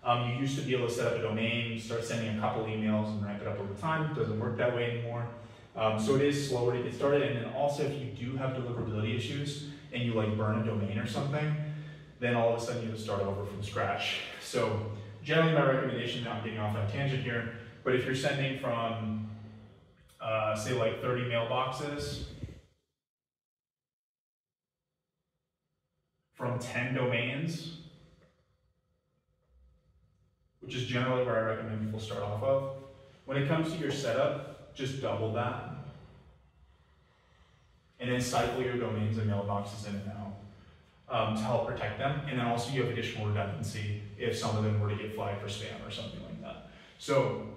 Speaker 1: You used to be able to set up a domain, start sending a couple emails and ramp it up over time. It doesn't work that way anymore. So it is slower to get started. And then also if you do have deliverability issues and you like burn a domain or something, then all of a sudden you have to start over from scratch. So generally my recommendation, now I'm getting off on a tangent here, but if you're sending from, say like 30 mailboxes, from 10 domains, which is generally where I recommend people start off of. When it comes to your setup, just double that. And then cycle your domains and mailboxes in and out to help protect them. And then also you have additional redundancy if some of them were to get flagged for spam or something like that. So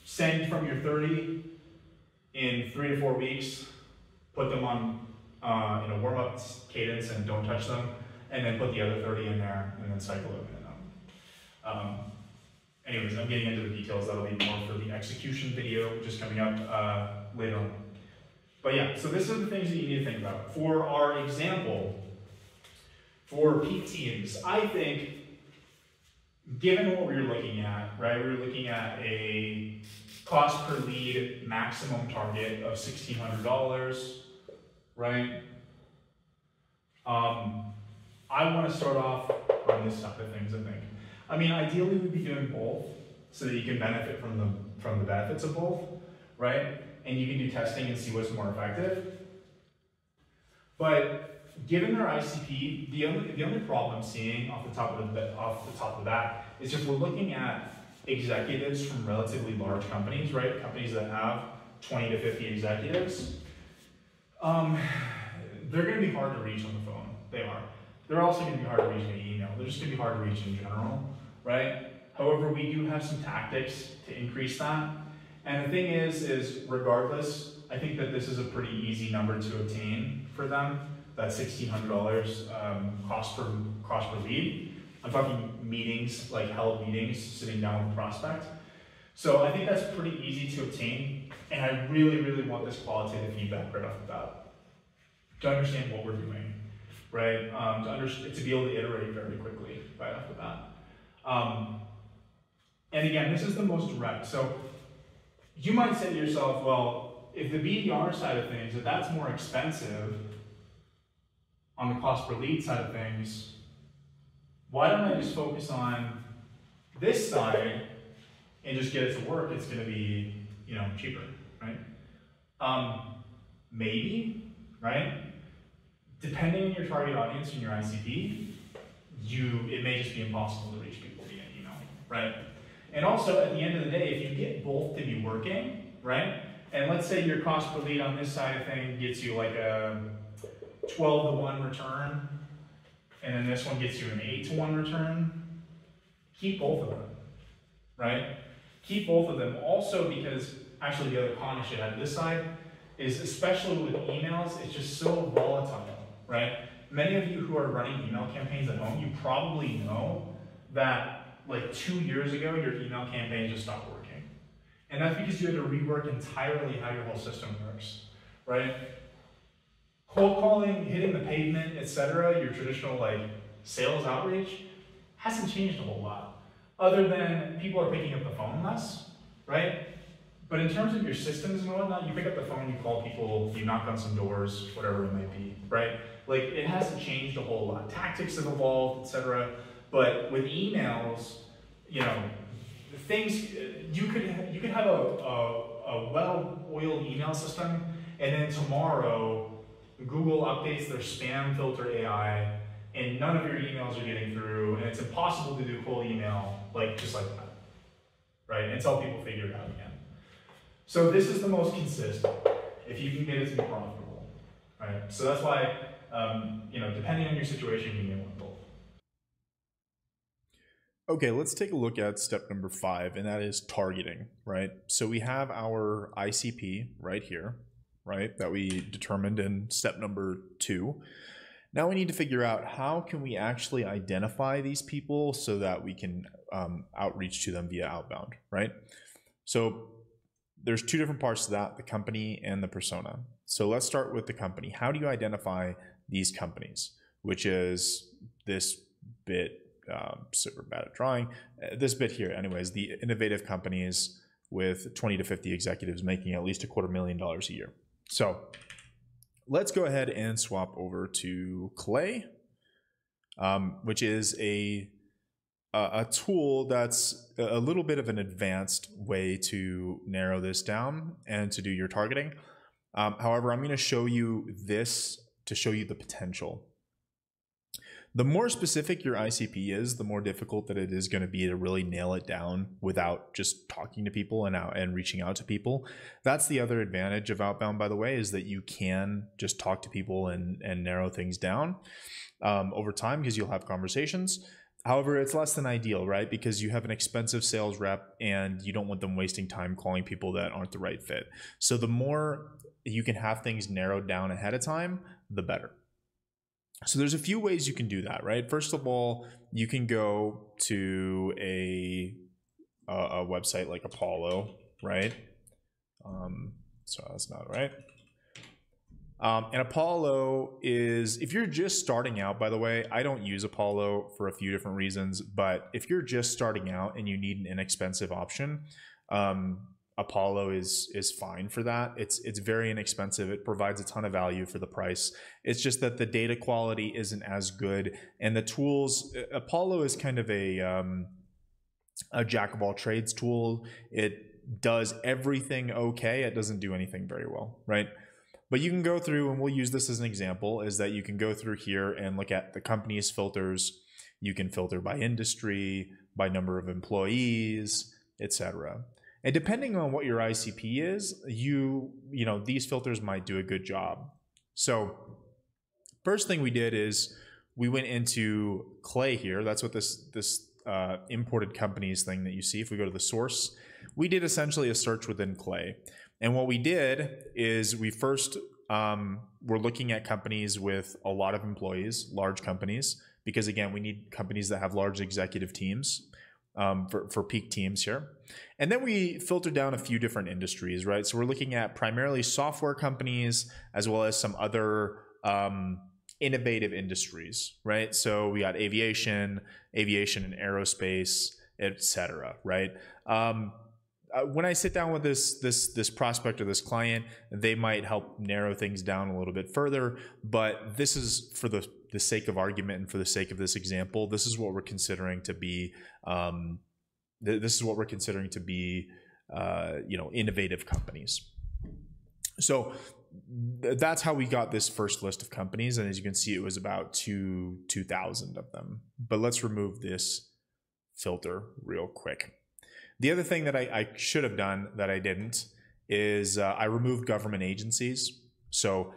Speaker 1: send from your 30 in 3 to 4 weeks, put them on in a warm-up cadence and don't touch them, and then put the other 30 in there and then cycle them in and out. Anyways, I'm getting into the details. That'll be more for the execution video, which is coming up later on. But yeah, so this are the things that you need to think about. For our example, for peak teams, I think, given what we're looking at, right, we're looking at a cost per lead maximum target of $1,600, right? I want to start off on this side of things, I think. I mean, ideally we'd be doing both so that you can benefit from the benefits of both, right? And you can do testing and see what's more effective. But given their ICP, the only problem I'm seeing off the top of the bat is if we're looking at executives from relatively large companies, right? Companies that have 20 to 50 executives, they're going to be hard to reach on the phone. They are. They're also going to be hard to reach via email. They're just going to be hard to reach in general, right? However, we do have some tactics to increase that. And the thing is regardless, I think that this is a pretty easy number to obtain for them. That $1,600 cost per lead. I'm talking meetings, like held meetings, sitting down with the prospect. So I think that's pretty easy to obtain. And I really, really want this qualitative feedback right off the bat to understand what we're doing, right? To be able to iterate very quickly right off the bat. And again, this is the most direct. So you might say to yourself, well, if the BDR side of things, if that's more expensive on the cost per lead side of things, why don't I just focus on this side and just get it to work? It's going to be, cheaper, right? Maybe, right? Depending on your target audience and your ICP, it may just be impossible to reach people via email, right? And also, at the end of the day, if you get both to be working, right? And let's say your cost per lead on this side of thing gets you like a 12-to-1 return, and then this one gets you an 8-to-1 return, keep both of them, right? Keep both of them. Also because, actually the other con I should add to this side, is especially with emails, it's just so volatile, right? Many of you who are running email campaigns at home, you probably know that like 2 years ago, your email campaign just stopped working. And that's because you had to rework entirely how your whole system works, right? Cold calling, hitting the pavement, etc., your traditional like sales outreach hasn't changed a whole lot. Other than people are picking up the phone less, right? But in terms of your systems and whatnot, you pick up the phone, you call people, you knock on some doors, whatever it might be, right? Like it hasn't changed a whole lot. Tactics have evolved, etc. But with emails, things you could have a well-oiled email system, and then tomorrow Google updates their spam filter AI, and none of your emails are getting through, and it's impossible to do cold email just like that, right? Until people figure it out again. So this is the most consistent, if you can get it to be profitable, right? So that's why, depending on your situation, you may want both.
Speaker 2: Okay, let's take a look at step number 5, and that is targeting, right? So we have our ICP right here, right, that we determined in step number 2. Now we need to figure out how can we actually identify these people so that we can outreach to them via outbound, right? So there's 2 different parts to that, the company and the persona. So let's start with the company. How do you identify these companies, which is this bit, super bad at drawing, this bit here anyways, the innovative companies with 20 to 50 executives making at least $250,000 a year. So let's go ahead and swap over to Clay, which is a tool that's a little bit of an advanced way to narrow this down and to do your targeting. However, I'm going to show you this to show you the potential. The more specific your ICP is, the more difficult that it is going to be to really nail it down without just talking to people and reaching out to people. That's the other advantage of outbound, by the way, is that you can just talk to people and narrow things down over time because you'll have conversations. However, it's less than ideal, right? Because you have an expensive sales rep and you don't want them wasting time calling people that aren't the right fit. So the more you can have things narrowed down ahead of time, the better. So there's a few ways you can do that, right? First of all, you can go to a website like Apollo, right? So that's not right. And Apollo is, if you're just starting out, by the way, I don't use Apollo for a few different reasons, but if you're just starting out and you need an inexpensive option, Apollo is fine for that. It's very inexpensive. It provides a ton of value for the price. It's just that the data quality isn't as good, and the tools. Apollo is kind of a jack of all trades tool. It does everything okay. It doesn't do anything very well, right? But you can go through, and we'll use this as an example, is that you can go through here and look at the company's filters. You can filter by industry, by number of employees, etc. And depending on what your ICP is, you know, these filters might do a good job. So first thing we did is we went into Clay here. That's what this imported companies thing that you see. If we go to the source, we did essentially a search within Clay. And what we did is we first were looking at companies with a lot of employees, large companies, because again, we need companies that have large executive teams for peak teams here. And then we filtered down a few different industries, right? So we're looking at primarily software companies as well as some other innovative industries, right? So we got aviation and aerospace, etc., right? When I sit down with this prospect or this client, they might help narrow things down a little bit further, but this is for the sake of argument and for the sake of this example, this is what we're considering to be innovative companies. So that's how we got this first list of companies, and as you can see, it was about 2,000 of them. But let's remove this filter real quick. The other thing that I should have done that I didn't is I removed government agencies. So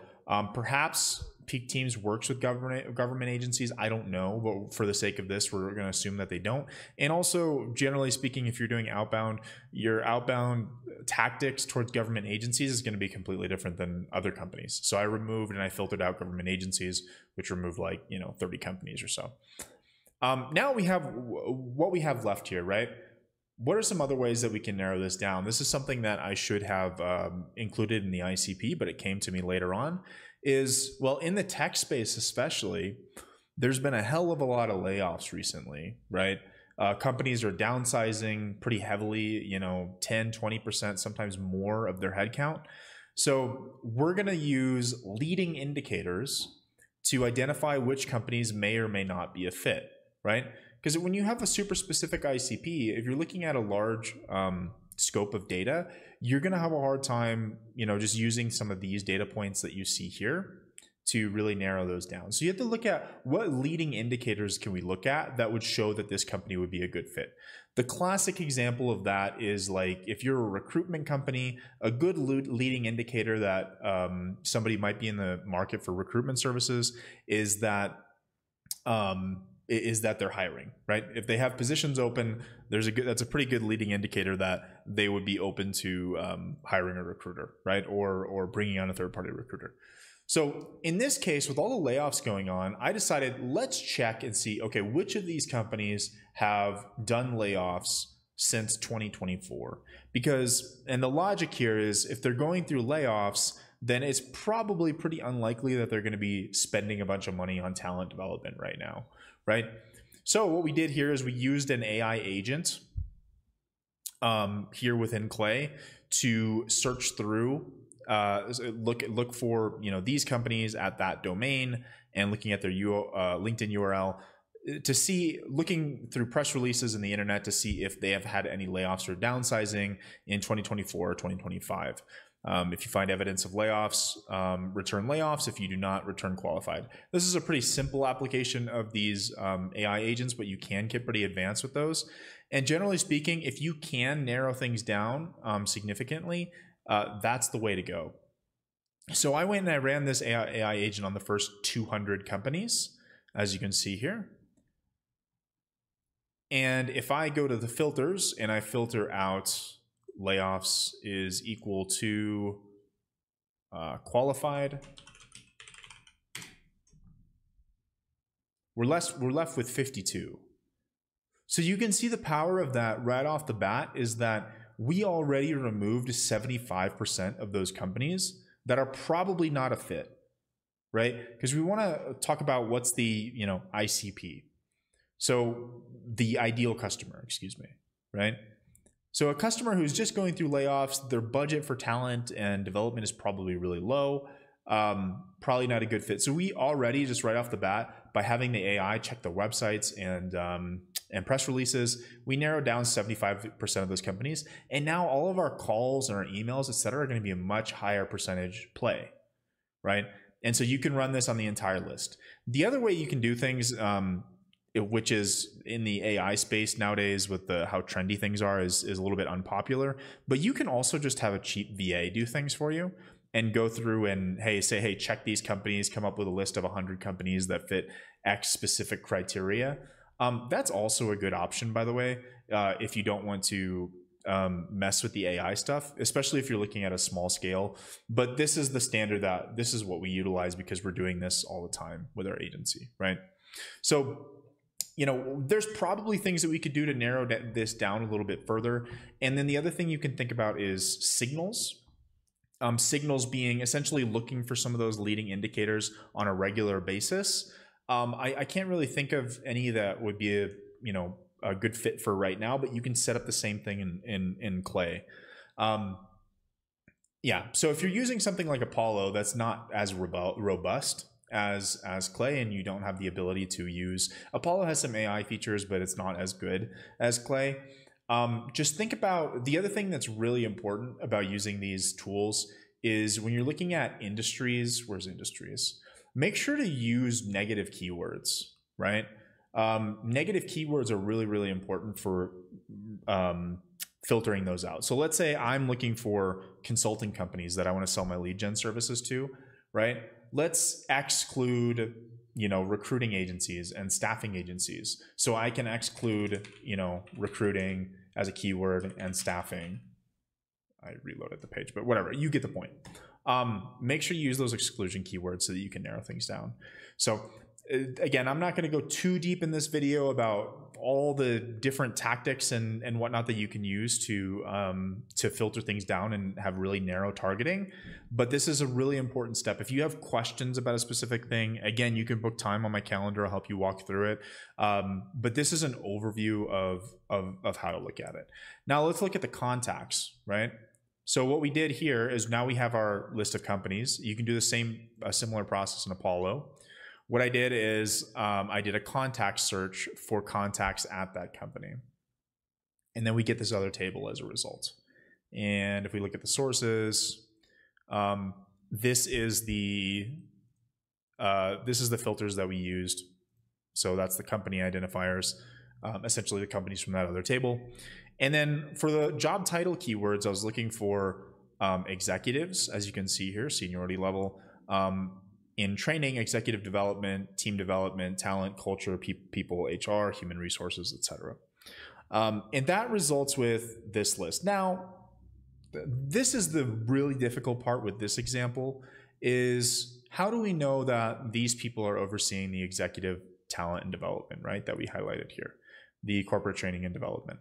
Speaker 2: perhaps Peak Teams works with government agencies. I don't know, but for the sake of this, we're going to assume that they don't. And also, generally speaking, if you're doing outbound, your outbound tactics towards government agencies is going to be completely different than other companies. So I removed and I filtered out government agencies, which removed 30 companies or so. Now we have what we have left here, right? What are some other ways that we can narrow this down? This is something that I should have included in the ICP, but it came to me later on, is, well, in the tech space especially, there's been a hell of a lot of layoffs recently, right? Companies are downsizing pretty heavily, 10, 20%, sometimes more of their headcount. So we're going to use leading indicators to identify which companies may or may not be a fit, right? Because when you have a super specific ICP, if you're looking at a large scope of data, you're going to have a hard time, just using some of these data points that you see here to really narrow those down. So you have to look at what leading indicators can we look at that would show that this company would be a good fit. The classic example of that is like if you're a recruitment company, a good leading indicator that somebody might be in the market for recruitment services is that they're hiring, right? If they have positions open, that's a pretty good leading indicator that they would be open to hiring a recruiter, right? Or bringing on a third-party recruiter. So in this case, with all the layoffs going on, I decided let's check and see, okay, which of these companies have done layoffs since 2024? And the logic here is if they're going through layoffs, then it's probably pretty unlikely that they're going to be spending a bunch of money on talent development right now. Right? So what we did here is we used an AI agent here within Clay to search through, look for these companies at that domain, and looking at their LinkedIn URL to see, looking through press releases in the internet to see if they have had any layoffs or downsizing in 2024 or 2025. If you find evidence of layoffs, return layoffs. If you do not, return qualified. This is a pretty simple application of these AI agents, but you can get pretty advanced with those. And generally speaking, if you can narrow things down significantly, that's the way to go. So I went and I ran this AI agent on the first 200 companies, as you can see here. And if I go to the filters and I filter out layoffs is equal to qualified, we're left with 52. So you can see the power of that right off the bat is that we already removed 75% of those companies that are probably not a fit, right? Because we want to talk about what's the ICP. So the ideal customer, excuse me, right? So a customer who's just going through layoffs, their budget for talent and development is probably really low, probably not a good fit. So we already, just right off the bat, by having the AI check the websites and press releases, we narrowed down 75% of those companies. And now all of our calls and our emails, et cetera, are going to be a much higher percentage play, right? And so you can run this on the entire list. The other way you can do things, which is in the AI space nowadays with how trendy things are, is a little bit unpopular. But you can also just have a cheap VA do things for you and go through and say, hey, check these companies, come up with a list of 100 companies that fit X specific criteria. That's also a good option, by the way, if you don't want to mess with the AI stuff, especially if you're looking at a small scale. But this is the standard, this is what we utilize because we're doing this all the time with our agency, right? So there's probably things that we could do to narrow this down a little bit further. And then the other thing you can think about is signals. Signals being essentially looking for some of those leading indicators on a regular basis. I can't really think of any that would be a good fit for right now, but you can set up the same thing in Clay. Yeah, so if you're using something like Apollo that's not as robust as Clay, and you don't have the ability to use Apollo, has some AI features, but it's not as good as Clay. Just think about the other thing that's really important about using these tools is when you're looking at industries, where's industries? Make sure to use negative keywords, right? Negative keywords are really, really important for filtering those out. So let's say I'm looking for consulting companies that I want to sell my lead gen services to, right? Let's exclude, recruiting agencies and staffing agencies. So I can exclude, recruiting as a keyword and staffing. I reloaded the page, but whatever, you get the point. Make sure you use those exclusion keywords so that you can narrow things down. So again, I'm not going to go too deep in this video about all the different tactics and whatnot that you can use to filter things down and have really narrow targeting. But this is a really important step. If you have questions about a specific thing, again, you can book time on my calendar. I'll help you walk through it. But this is an overview of how to look at it. Now let's look at the contacts, right? So what we did here is now we have our list of companies. You can do a similar process in Apollo. What I did is I did a contact search for contacts at that company. And then we get this other table as a result. And if we look at the sources, this is the filters that we used. So that's the company identifiers, essentially the companies from that other table. And then for the job title keywords, I was looking for executives, as you can see here, seniority level, in training, executive development, team development, talent, culture, people, HR, human resources, etc. And that results with this list. Now, this is the really difficult part with this example, is how do we know that these people are overseeing the executive talent and development, right, that we highlighted here, the corporate training and development?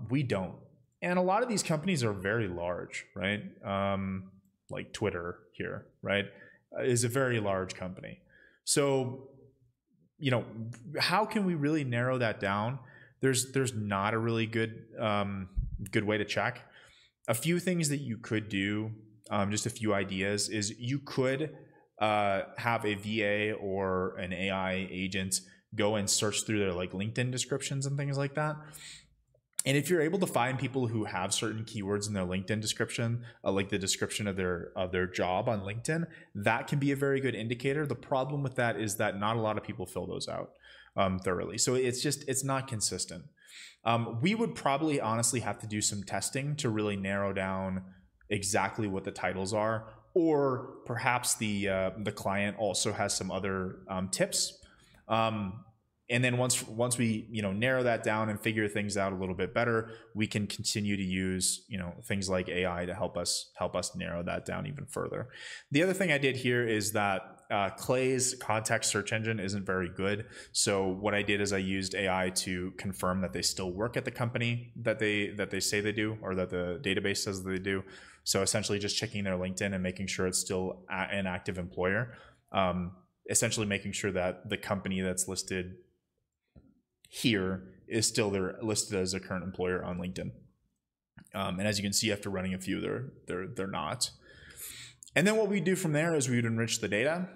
Speaker 2: We don't. And a lot of these companies are very large, right? Like Twitter here, right, is a very large company. So, how can we really narrow that down? There's not a really good good way to check. A few things that you could do, just a few ideas, is you could have a VA or an AI agent go and search through their like LinkedIn descriptions and things like that. And if you're able to find people who have certain keywords in their LinkedIn description, like the description of their job on LinkedIn, that can be a very good indicator. The problem with that is that not a lot of people fill those out thoroughly. So it's not consistent. We would probably honestly have to do some testing to really narrow down exactly what the titles are, or perhaps the client also has some other tips. And then once we narrow that down and figure things out a little bit better, we can continue to use things like AI to help us narrow that down even further. The other thing I did here is that Clay's contact search engine isn't very good. So what I did is I used AI to confirm that they still work at the company that they say they do, or that the database says they do. So essentially just checking their LinkedIn and making sure it's still an active employer. Essentially making sure that the company that's listed here is still listed as a current employer on LinkedIn. And as you can see, after running a few, they're not. And then what we do from there is we would enrich the data.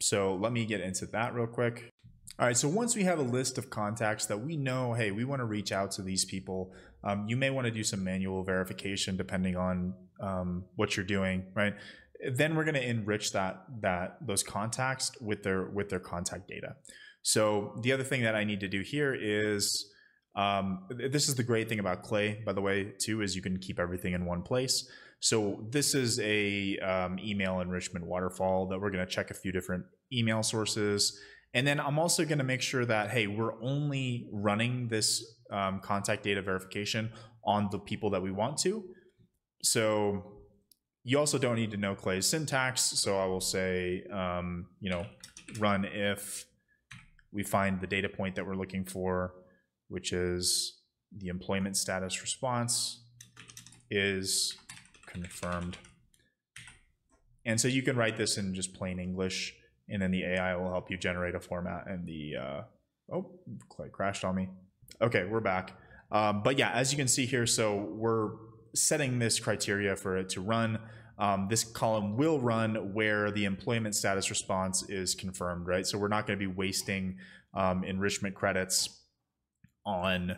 Speaker 2: So let me get into that real quick. All right, so once we have a list of contacts that we know, hey, we want to reach out to these people, you may want to do some manual verification depending on what you're doing, right? Then we're going to enrich those contacts with their contact data. So the other thing that I need to do here is, this is the great thing about Clay, by the way, too, is you can keep everything in one place. So this is a email enrichment waterfall that we're going to check a few different email sources. And then I'm also going to make sure that, hey, we're only running this contact data verification on the people that we want to. So you also don't need to know Clay's syntax. So I will say, run if we find the data point that we're looking for, which is the employment status response is confirmed. And so you can write this in just plain English, and then the AI will help you generate a format. And the, oh, Clay crashed on me. Okay, we're back. But yeah, as you can see here, so we're setting this criteria for it to run. This column will run where the employment status response is confirmed, right? So we're not going to be wasting enrichment credits on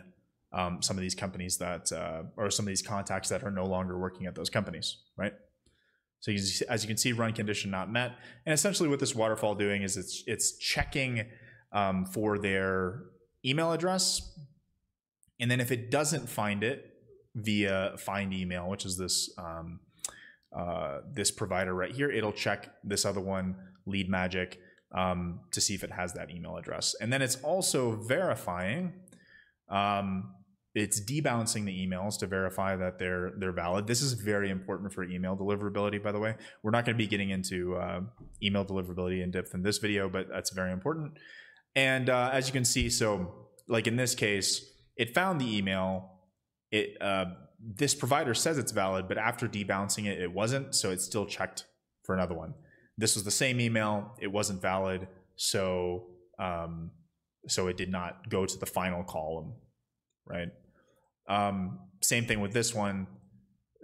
Speaker 2: some of these companies that, or some of these contacts that are no longer working at those companies, right? So as you can see, run condition not met. And essentially what this waterfall doing is it's checking for their email address. And then if it doesn't find it via find email, which is this this provider right here, it'll check this other one, Lead Magic, to see if it has that email address. And then it's also verifying, it's debouncing the emails to verify that they're valid. This is very important for email deliverability, by the way. We're not going to be getting into email deliverability in depth in this video, but that's very important. And as you can see, so like in this case, it found the email. This provider says it's valid, but after debouncing it, it wasn't. So it still checked for another one. This was the same email. It wasn't valid. So, so it did not go to the final column, right? Same thing with this one.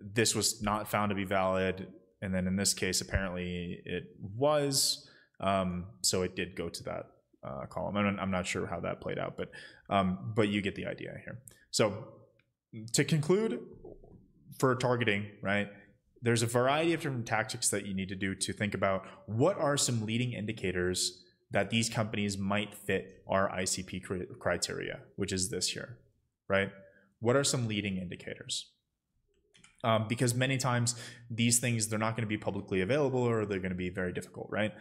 Speaker 2: This was not found to be valid. And then in this case, apparently it was. So it did go to that column. I'm not sure how that played out, but you get the idea here. So to conclude, for targeting, right, there's a variety of different tactics that you need to do to think about what are some leading indicators that these companies might fit our ICP criteria, which is this here, right? What are some leading indicators? Because many times these things, they're not going to be publicly available, or they're going to be very difficult, right?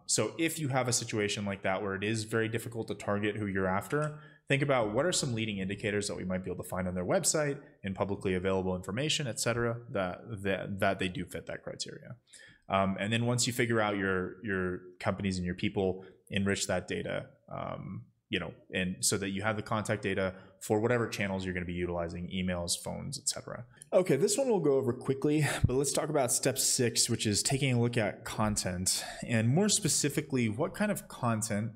Speaker 2: So if you have a situation like that where it is very difficult to target who you're after, think about what are some leading indicators that we might be able to find on their website in publicly available information, et cetera, that they do fit that criteria. And then once you figure out your companies and your people, enrich that data, and so that you have the contact data for whatever channels you're going to be utilizing, emails, phones, etc. Okay, this one we'll go over quickly, but let's talk about step 6, which is taking a look at content, and more specifically, what kind of content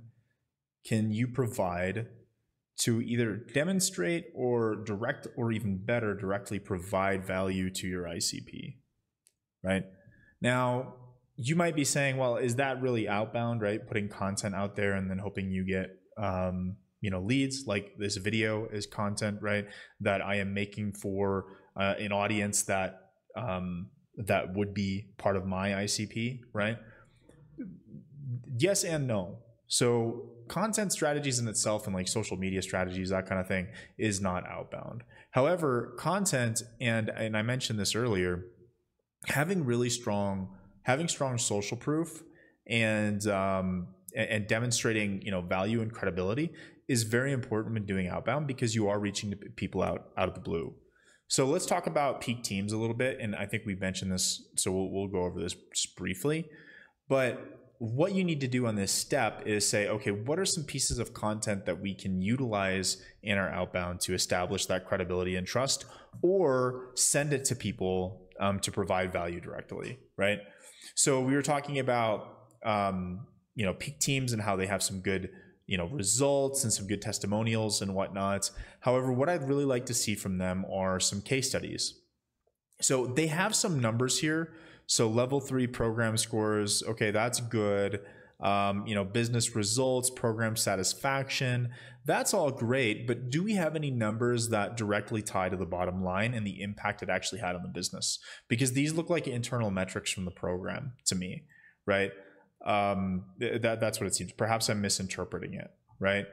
Speaker 2: can you provide to either demonstrate or direct, or even better, directly provide value to your ICP, right? Now, you might be saying, well, is that really outbound, right? Putting content out there and then hoping you get, leads. Like this video is content, right? That I am making for an audience that that would be part of my ICP, right? Yes and no. So content strategies in itself and like social media strategies, that kind of thing, is not outbound. However, content, and I mentioned this earlier, having strong social proof and demonstrating value and credibility is very important when doing outbound, because you are reaching people out of the blue. So let's talk about peak teams a little bit, and I think we've mentioned this, so we'll go over this just briefly. But what you need to do on this step is say, okay, what are some pieces of content that we can utilize in our outbound to establish that credibility and trust, or send it to people to provide value directly, right? So we were talking about peak teams and how they have some good results and some good testimonials and whatnot. However, what I'd really like to see from them are some case studies. So they have some numbers here. So level 3 program scores, okay, that's good. Business results, program satisfaction, that's all great. But do we have any numbers that directly tie to the bottom line and the impact it actually had on the business? Because these look like internal metrics from the program to me, right? That's what it seems. Perhaps I'm misinterpreting it, right?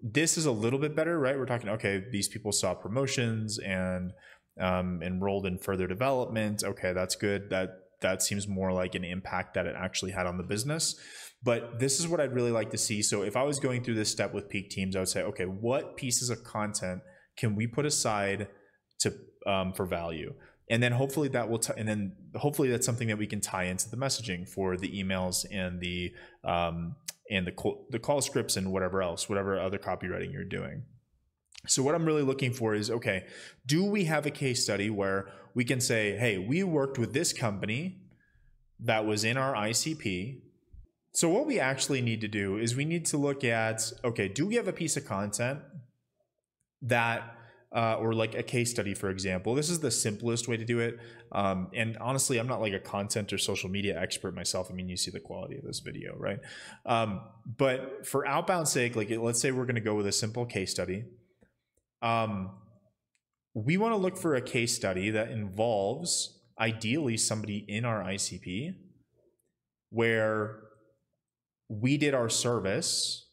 Speaker 2: This is a little bit better, right? We're talking, okay, these people saw promotions and enrolled in further development. Okay, that's good. That seems more like an impact that it actually had on the business. But this is what I'd really like to see. So if I was going through this step with peak teams, I would say, okay, what pieces of content can we put aside to for value? And then hopefully that will, hopefully that's something that we can tie into the messaging for the emails and the call scripts and whatever else, whatever other copywriting you're doing. So what I'm really looking for is, okay, do we have a case study where we can say, hey, we worked with this company that was in our ICP. So what we actually need to do is we need to look at, okay, do we have a piece of content that, or like a case study, for example. This is the simplest way to do it. And honestly, I'm not like a content or social media expert myself. I mean, you see the quality of this video, right? But for outbound sake, like let's say we're going to go with a simple case study. We want to look for a case study that involves ideally somebody in our ICP where we did our service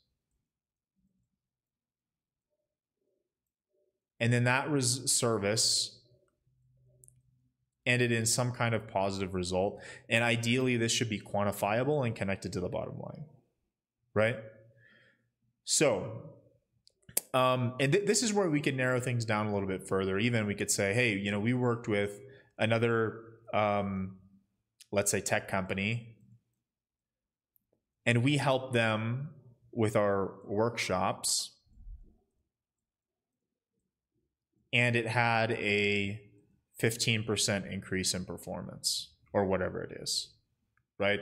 Speaker 2: and then that service ended in some kind of positive result. And ideally this should be quantifiable and connected to the bottom line, right? So this is where we could narrow things down a little bit further. Even we could say, hey, we worked with another, let's say, tech company, and we helped them with our workshops, and it had a 15% increase in performance, or whatever it is, right?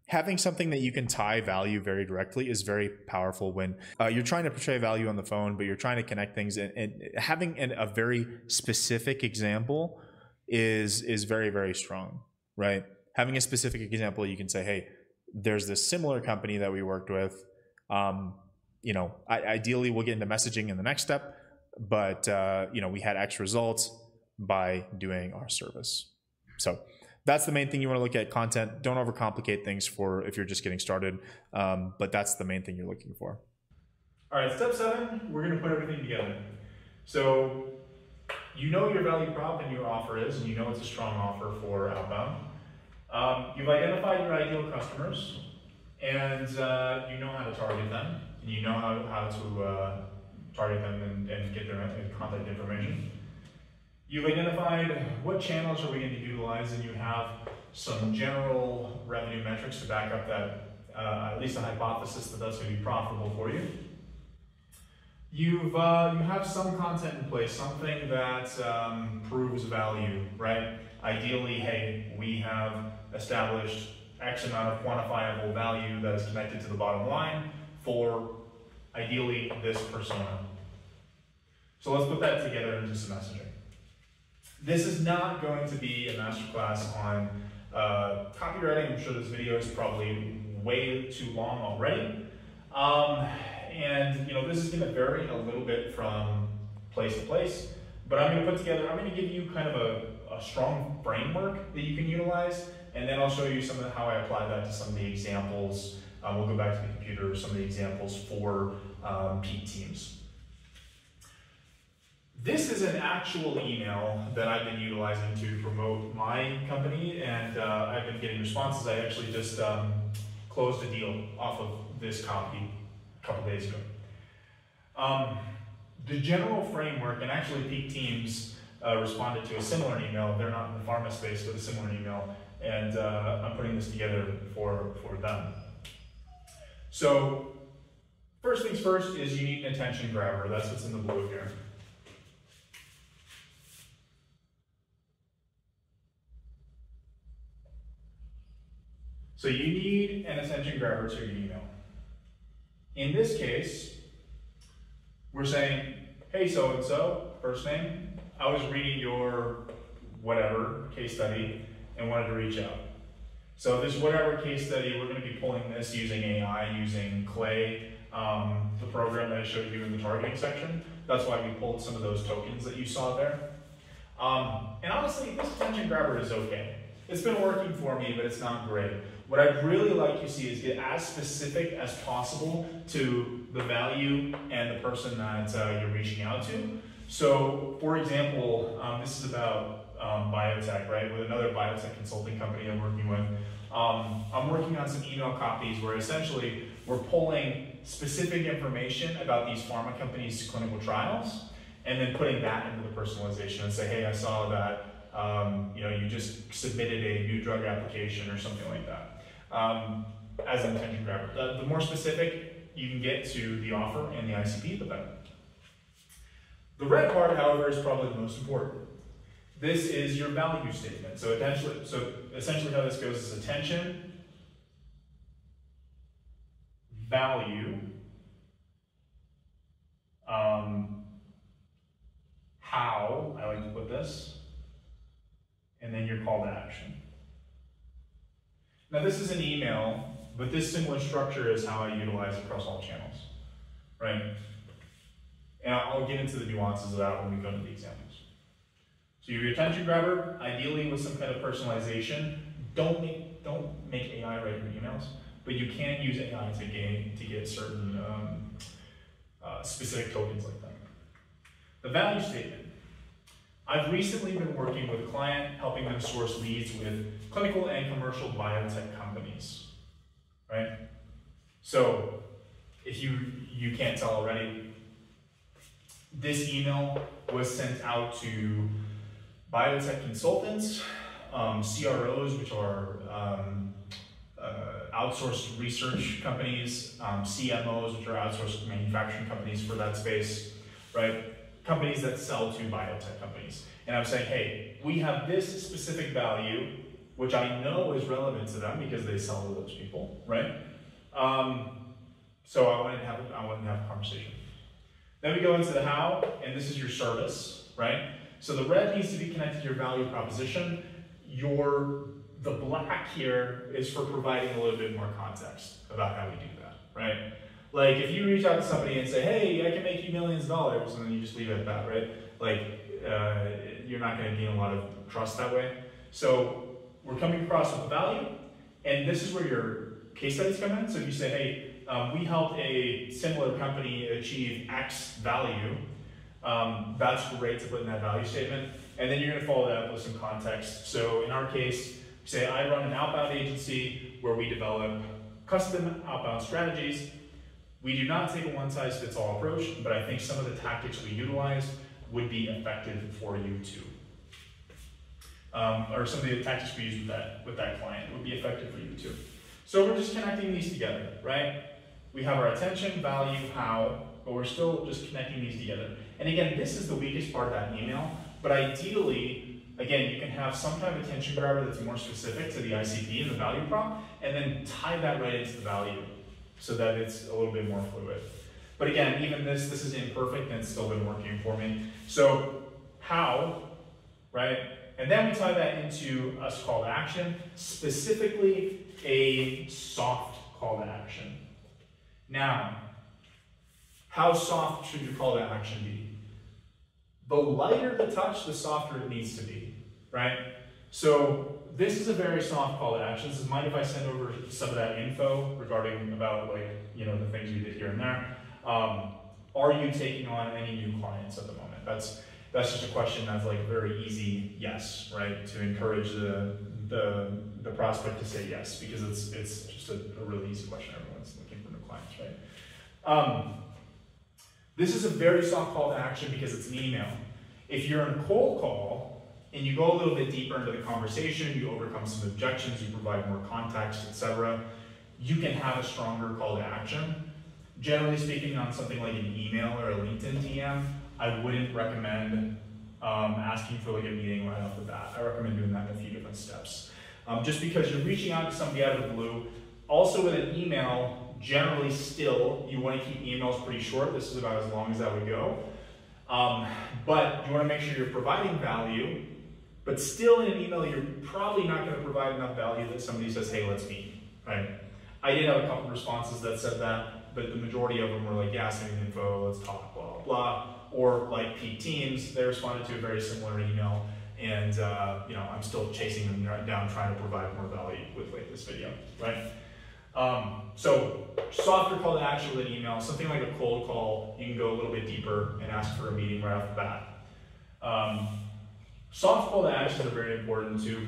Speaker 2: Having something that you can tie value very directly is very powerful when you're trying to portray value on the phone, but you're trying to connect things. And having a very specific example is very, very strong, right? Having a specific example, you can say, hey, there's this similar company that we worked with. Ideally, we'll get into messaging in the next step, but we had X results by doing our service. So that's the main thing you want to look at. Content. Don't overcomplicate things for if you're just getting started, but that's the main thing you're looking for.
Speaker 1: All right, step 7, we're going to put everything together. So you know your value prop and your offer is, and you know it's a strong offer for outbound. You've identified your ideal customers, and you know how to target them, and you know how to target them and get their contact information. You've identified what channels are we going to utilize, and you have some general revenue metrics to back up that, at least a hypothesis that that's going to be profitable for you. You have some content in place, something that proves value, right? Ideally, hey, we have established X amount of quantifiable value that is connected to the bottom line for ideally this persona. So let's put that together into some messaging. This is not going to be a masterclass on copywriting. I'm sure this video is probably way too long already. And this is going to vary a little bit from place to place, but I'm going to give you kind of a strong framework that you can utilize, and then I'll show you some of how I apply that to some of the examples. We'll go back to the computer, some of the examples for peak teams. This is an actual email that I've been utilizing to promote my company, and I've been getting responses. I actually just closed a deal off of this copy a couple days ago. The general framework, and actually Peak Teams responded to a similar email. They're not in the pharma space, but a similar email, and I'm putting this together for them. So first things first is you need an attention grabber. That's what's in the blue here. So you need an attention grabber to your email. In this case, we're saying, hey, so-and-so, first name, I was reading your whatever case study and wanted to reach out. So this whatever case study, we're going to be pulling this using AI, using Clay, the program that I showed you in the targeting section. That's why we pulled some of those tokens that you saw there. And honestly, this attention grabber is okay. It's been working for me, but it's not great. What I'd really like to see is get as specific as possible to the value and the person that you're reaching out to. So, for example, this is about biotech, right? With another biotech consulting company I'm working with. I'm working on some email copies where essentially we're pulling specific information about these pharma companies' clinical trials and then putting that into the personalization and say, hey, I saw that you just submitted a new drug application or something like that. As an attention grabber. The more specific you can get to the offer and the ICP, the better. The red part, however, is probably the most important. This is your value statement. So essentially how this goes is attention, value, how, I like to put this, and then your call to action. Now this is an email, but this similar structure is how I utilize across all channels, right? And I'll get into the nuances of that when we go to the examples. So your attention grabber, ideally with some kind of personalization. Don't make AI write your emails, but you can use AI to get certain specific tokens like that. The value statement. I've recently been working with a client, helping them source leads with clinical and commercial biotech companies, right? So if you can't tell already, this email was sent out to biotech consultants, CROs, which are outsourced research companies, CMOs, which are outsourced manufacturing companies for that space, right? Companies that sell to biotech companies. And I'm saying, hey, we have this specific value, which I know is relevant to them because they sell to those people, right? So I wanted to have a conversation. Then we go into the how, and this is your service, right? So the red needs to be connected to your value proposition. The black here is for providing a little bit more context about how we do that, right? Like if you reach out to somebody and say, hey, I can make you millions of dollars, and then you just leave it at that, right? Like you're not going to gain a lot of trust that way. So we're coming across with the value, and this is where your case studies come in. So if you say, hey, we helped a similar company achieve X value, that's great to put in that value statement. And then you're going to follow that up with some context. So in our case, say I run an outbound agency where we develop custom outbound strategies. We do not take a one-size-fits-all approach, but I think some of the tactics we utilize would be effective for you too. Or some of the tactics we use with that client would be effective for you too. So we're just connecting these together, right? We have our attention, value, how, but we're still just connecting these together. And again, this is the weakest part of that email, but ideally, again, you can have some kind of attention grabber that's more specific to the ICP and the value prop, and then tie that right into the value so that it's a little bit more fluid. But again, even this is imperfect and it's still been working for me. So how, right? And then we tie that into a call to action, specifically a soft call to action. Now, how soft should your call to action be? The lighter the touch, the softer it needs to be, right? So this is a very soft call to action. This is mind if I send over some of that info regarding about like, you know, the things we did here and there. Are you taking on any new clients at the moment? That's just a question that's like very easy yes, right? To encourage the prospect to say yes, because it's just a really easy question. Everyone's looking for new clients, right? This is a very soft call to action because it's an email. If you're in a cold call and you go a little bit deeper into the conversation, you overcome some objections, you provide more context, etc., you can have a stronger call to action. Generally speaking, on something like an email or a LinkedIn DM, I wouldn't recommend asking for like a meeting right off the bat. I recommend doing that in a few different steps. Just because you're reaching out to somebody out of the blue. Also with an email, generally still, you want to keep emails pretty short. This is about as long as that would go. But you want to make sure you're providing value, but still in an email, you're probably not going to provide enough value that somebody says, hey, let's meet, right? I did have a couple responses that said that, but the majority of them were like, yeah, send me the info, let's talk, blah, blah, blah. Or like Peak Teams, they responded to a very similar email, and you know, I'm still chasing them down, trying to provide more value with like this video, right? So softer call to action with an email, something like a cold call, you can go a little bit deeper and ask for a meeting right off the bat. Soft call to actions are very important too.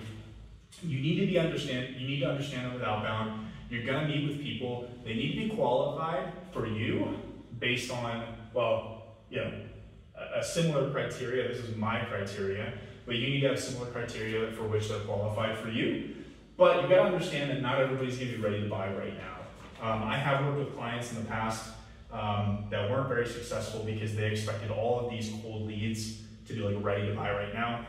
Speaker 1: You need to understand them with outbound. You're gonna meet with people. They need to be qualified for you based on, well, you know, a similar criteria. This is my criteria, but you need to have similar criteria for which they're qualified for you. But you gotta understand that not everybody's gonna be ready to buy right now. I have worked with clients in the past that weren't very successful because they expected all of these cold leads to be like ready to buy right now.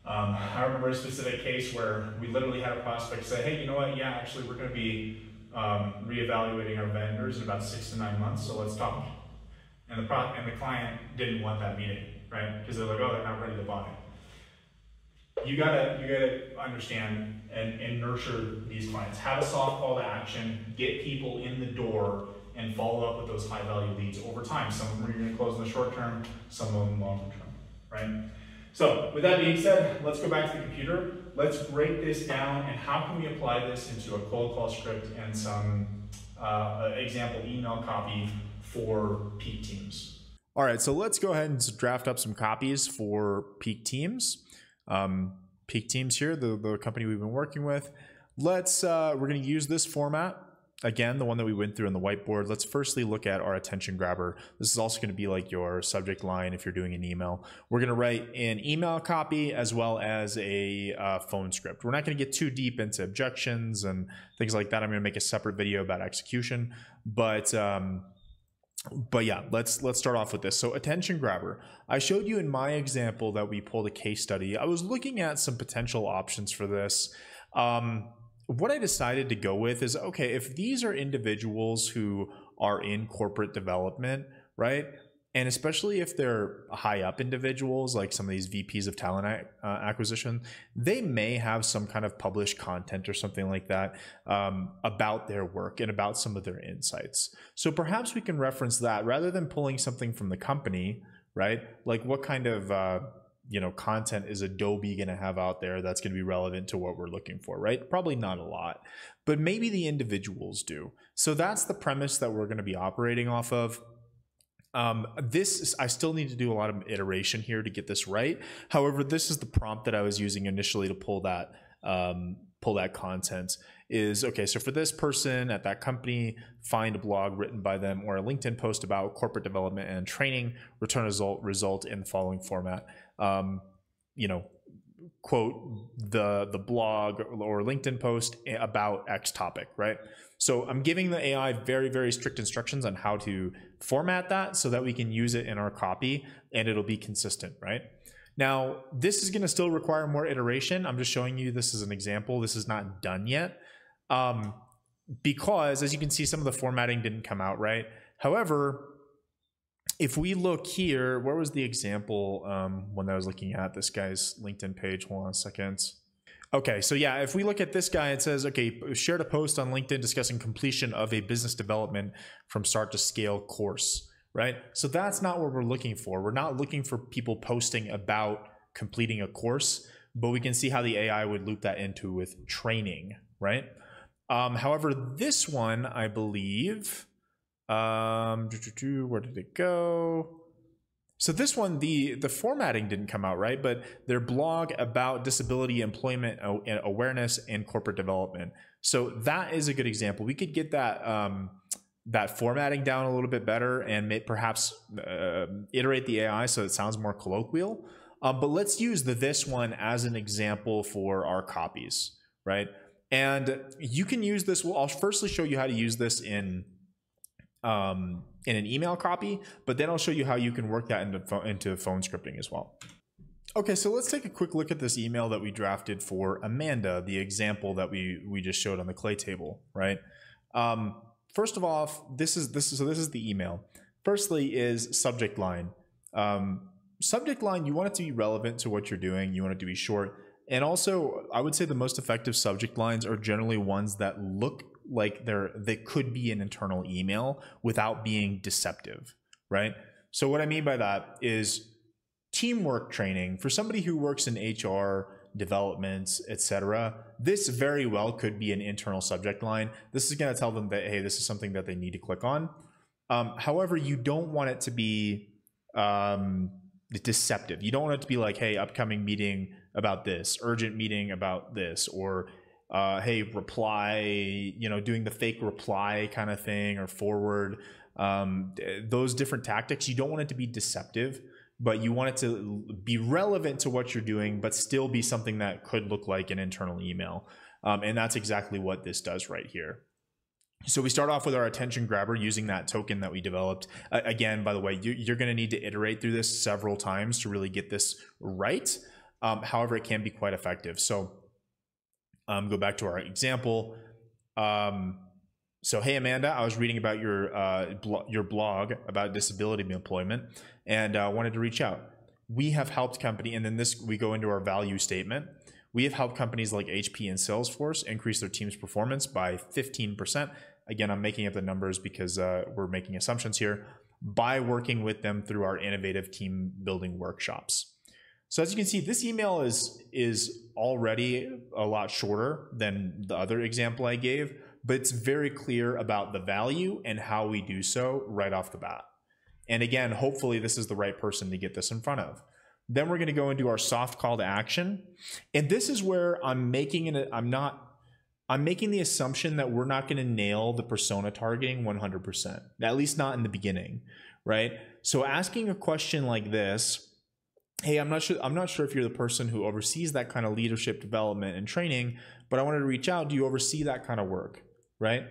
Speaker 1: I remember a specific case where we literally had a prospect say, hey, you know what, yeah, actually we're gonna be reevaluating our vendors in about 6 to 9 months, so let's talk. And the client didn't want that meeting, right? Because they're like, oh, they're not ready to buy. You gotta understand and nurture these clients. Have a soft call to action, get people in the door, and follow up with those high value leads over time. Some of them you're gonna close in the short term, some of them longer term, right? So with that being said, let's go back to the computer. Let's break this down and how can we apply this into a cold call script and some example email copy for Peak Teams.
Speaker 2: All right, so let's go ahead and draft up some copies for Peak Teams. Peak Teams here, the company we've been working with. We're going to use this format. Again, the one that we went through on the whiteboard. Let's firstly look at our attention grabber. This is also going to be like your subject line if you're doing an email. We're going to write an email copy as well as a phone script. We're not going to get too deep into objections and things like that. I'm going to make a separate video about execution, but yeah, let's start off with this. So attention grabber. I showed you in my example that we pulled a case study. I was looking at some potential options for this. What I decided to go with is, okay, if these are individuals who are in corporate development, right? And especially if they're high up individuals, like some of these VPs of talent acquisition, they may have some kind of published content or something like that about their work and about some of their insights. So perhaps we can reference that rather than pulling something from the company, right? Like what kind of content is Adobe going to have out there that's going to be relevant to what we're looking for, right? Probably not a lot, but maybe the individuals do. So that's the premise that we're going to be operating off of. I still need to do a lot of iteration here to get this right. However, this is the prompt that I was using initially to pull that content. Is okay. So for this person at that company, find a blog written by them or a LinkedIn post about corporate development and training. Return result in the following format. Quote the blog or LinkedIn post about X topic, right? So I'm giving the AI very, very strict instructions on how to format that so that we can use it in our copy and it'll be consistent, right? Now, this is going to still require more iteration. I'm just showing you this as an example. This is not done yet because, as you can see, some of the formatting didn't come out right. However, if we look here, where was the example when I was looking at this guy's LinkedIn page? Hold on a second. Okay, so yeah, if we look at this guy, it says, okay, shared a post on LinkedIn discussing completion of a business development from start to scale course, right? So that's not what we're looking for. We're not looking for people posting about completing a course, but we can see how the AI would loop that into with training, right? However, this one, I believe, where did it go? So this one, the formatting didn't come out right, but their blog about disability employment awareness and corporate development. So that is a good example. We could get that that formatting down a little bit better and perhaps iterate the AI so it sounds more colloquial. But let's use this one as an example for our copies, right? And you can use this. Well, I'll firstly show you how to use this in an email copy, but then I'll show you how you can work that into phone scripting as well. Okay, so let's take a quick look at this email that we drafted for Amanda, the example that we just showed on the clay table, right? First of all, this is the email. Firstly is subject line. Subject line, you want it to be relevant to what you're doing. You want it to be short. And also, I would say the most effective subject lines are generally ones that look like they could be an internal email without being deceptive, right? So what I mean by that is teamwork training for somebody who works in HR, developments, etc. This very well could be an internal subject line. This is going to tell them that, hey, this is something that they need to click on. However, you don't want it to be deceptive. You don't want it to be like, hey, upcoming meeting about this, urgent meeting about this, or hey, reply, doing the fake reply kind of thing, or forward, those different tactics. You don't want it to be deceptive, but you want it to be relevant to what you're doing, but still be something that could look like an internal email. And that's exactly what this does right here. So we start off with our attention grabber using that token that we developed. Again, by the way, you're going to need to iterate through this several times to really get this right. However, it can be quite effective. So go back to our example. So, hey, Amanda, I was reading about your blog about disability employment and wanted to reach out. We have helped company, and then we go into our value statement. We have helped companies like HP and Salesforce increase their team's performance by 15%. Again, I'm making up the numbers because we're making assumptions here, by working with them through our innovative team building workshops. So as you can see, this email is already a lot shorter than the other example I gave, but it's very clear about the value and how we do so right off the bat. And again, hopefully this is the right person to get this in front of. Then we're going to go into our soft call to action. And this is where I'm making the assumption that we're not going to nail the persona targeting 100%, at least not in the beginning, right? So asking a question like this, hey, I'm not sure if you're the person who oversees that kind of leadership development and training, but I wanted to reach out. Do you oversee that kind of work, right?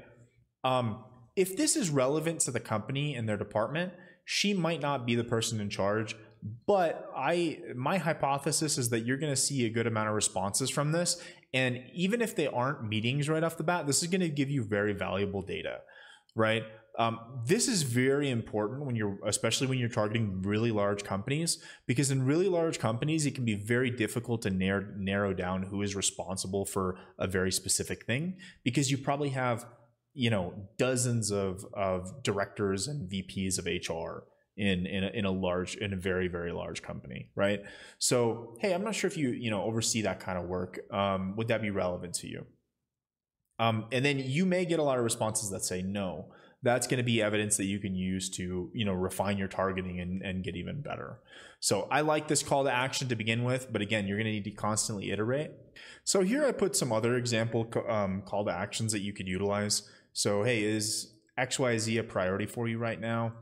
Speaker 2: If this is relevant to the company and their department, she might not be the person in charge, but my hypothesis is that you're going to see a good amount of responses from this. And even if they aren't meetings right off the bat, this is going to give you very valuable data, right? This is very important especially when you're targeting really large companies, because in really large companies, it can be very difficult to narrow down who is responsible for a very specific thing, because you probably have, dozens of directors and VPs of HR in a very, very large company, right? So, hey, I'm not sure if you oversee that kind of work. Would that be relevant to you? And then you may get a lot of responses that say no. That's going to be evidence that you can use to, refine your targeting and get even better. So I like this call to action to begin with, but again, you're going to need to constantly iterate. So here I put some other example call to actions that you could utilize. So, hey, is XYZ a priority for you right now?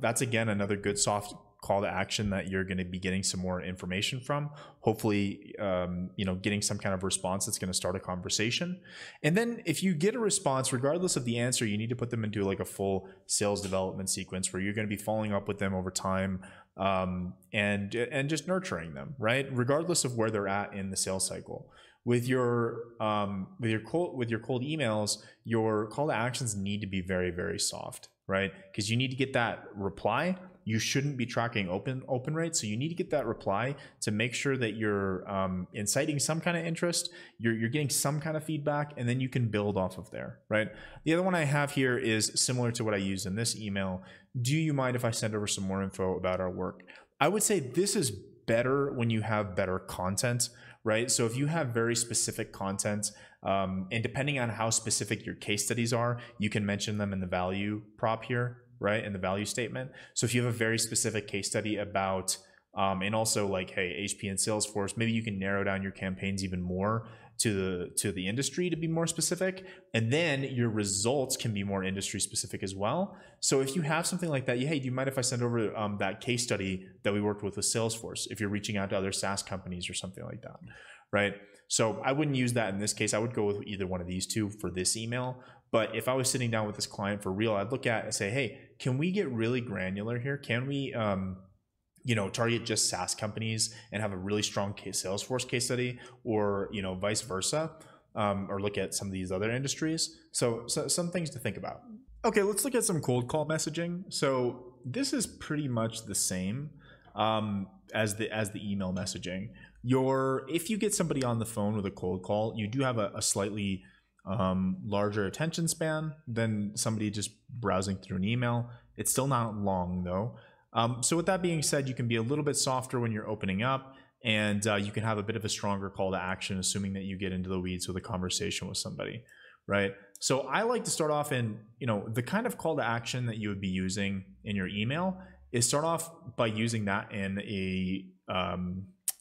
Speaker 2: That's again another good soft call to action that you're going to be getting some more information from. Hopefully, getting some kind of response that's going to start a conversation. And then if you get a response, regardless of the answer, you need to put them into like a full sales development sequence where you're going to be following up with them over time, and just nurturing them, right? Regardless of where they're at in the sales cycle. With your cold emails, your call to actions need to be very, very soft, right? Because you need to get that reply, you shouldn't be tracking open rates. So you need to get that reply to make sure that you're inciting some kind of interest, you're getting some kind of feedback, and then you can build off of there, right? The other one I have here is similar to what I used in this email. Do you mind if I send over some more info about our work? I would say this is better when you have better content, right? So if you have very specific content, and depending on how specific your case studies are, you can mention them in the value prop here, right? In the value statement. So if you have a very specific case study about, and also like, hey, HP and Salesforce, maybe you can narrow down your campaigns even more to the industry to be more specific. And then your results can be more industry specific as well. So if you have something like that, hey, do you mind if I send over that case study that we worked with Salesforce, if you're reaching out to other SaaS companies or something like that, right? So I wouldn't use that in this case. I would go with either one of these two for this email. But if I was sitting down with this client for real, I'd look at it and say, hey, can we get really granular here? Can we, target just SaaS companies and have a really strong Salesforce case study, or, vice versa, or look at some of these other industries. So some things to think about. Okay, let's look at some cold call messaging. So this is pretty much the same as the email messaging. If you get somebody on the phone with a cold call, you do have a slightly larger attention span than somebody just browsing through an email. It's still not long though. So with that being said, you can be a little bit softer when you're opening up, and you can have a bit of a stronger call to action, assuming that you get into the weeds with a conversation with somebody, right? So I like to start off in, the kind of call to action that you would be using in your email is start off by using that in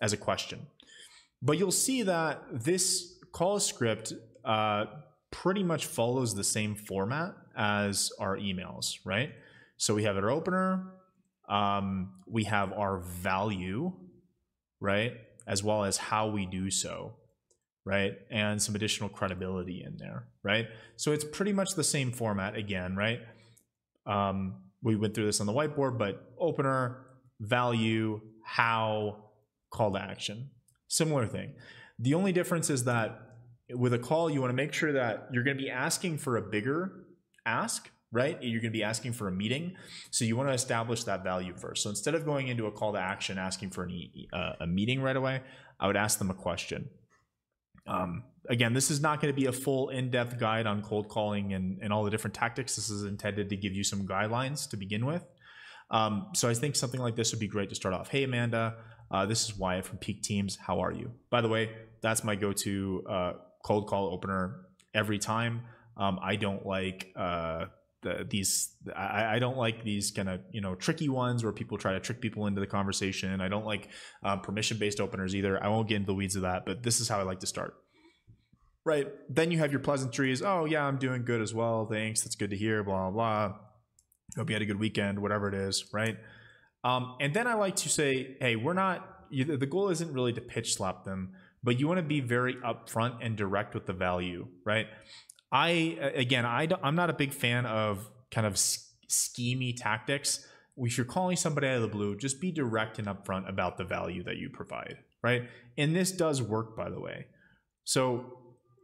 Speaker 2: as a question. But you'll see that this call script pretty much follows the same format as our emails, right? So we have our opener, we have our value, right? As well as how we do so, right? And some additional credibility in there, right? So it's pretty much the same format again, right? We went through this on the whiteboard, but opener, value, how, call to action. Similar thing. The only difference is that with a call, you want to make sure that you're going to be asking for a bigger ask, right? You're going to be asking for a meeting. So you want to establish that value first. So instead of going into a call to action, asking for a meeting right away, I would ask them a question. Again, this is not going to be a full in-depth guide on cold calling and all the different tactics. This is intended to give you some guidelines to begin with. So I think something like this would be great to start off. Hey, Amanda, this is Wyatt from Peak Teams. How are you? By the way, that's my go-to cold call opener every time. I don't like I don't like these kind of tricky ones where people try to trick people into the conversation. I don't like permission-based openers either. I won't get into the weeds of that, but this is how I like to start. Right. Then you have your pleasantries. Oh yeah, I'm doing good as well. Thanks. That's good to hear. Blah, blah, blah. Hope you had a good weekend, whatever it is. Right. And then I like to say, hey, the goal isn't really to pitch slap them, but you want to be very upfront and direct with the value, right? I'm not a big fan of kind of schemy tactics. If you're calling somebody out of the blue, just be direct and upfront about the value that you provide, right? And this does work, by the way. So,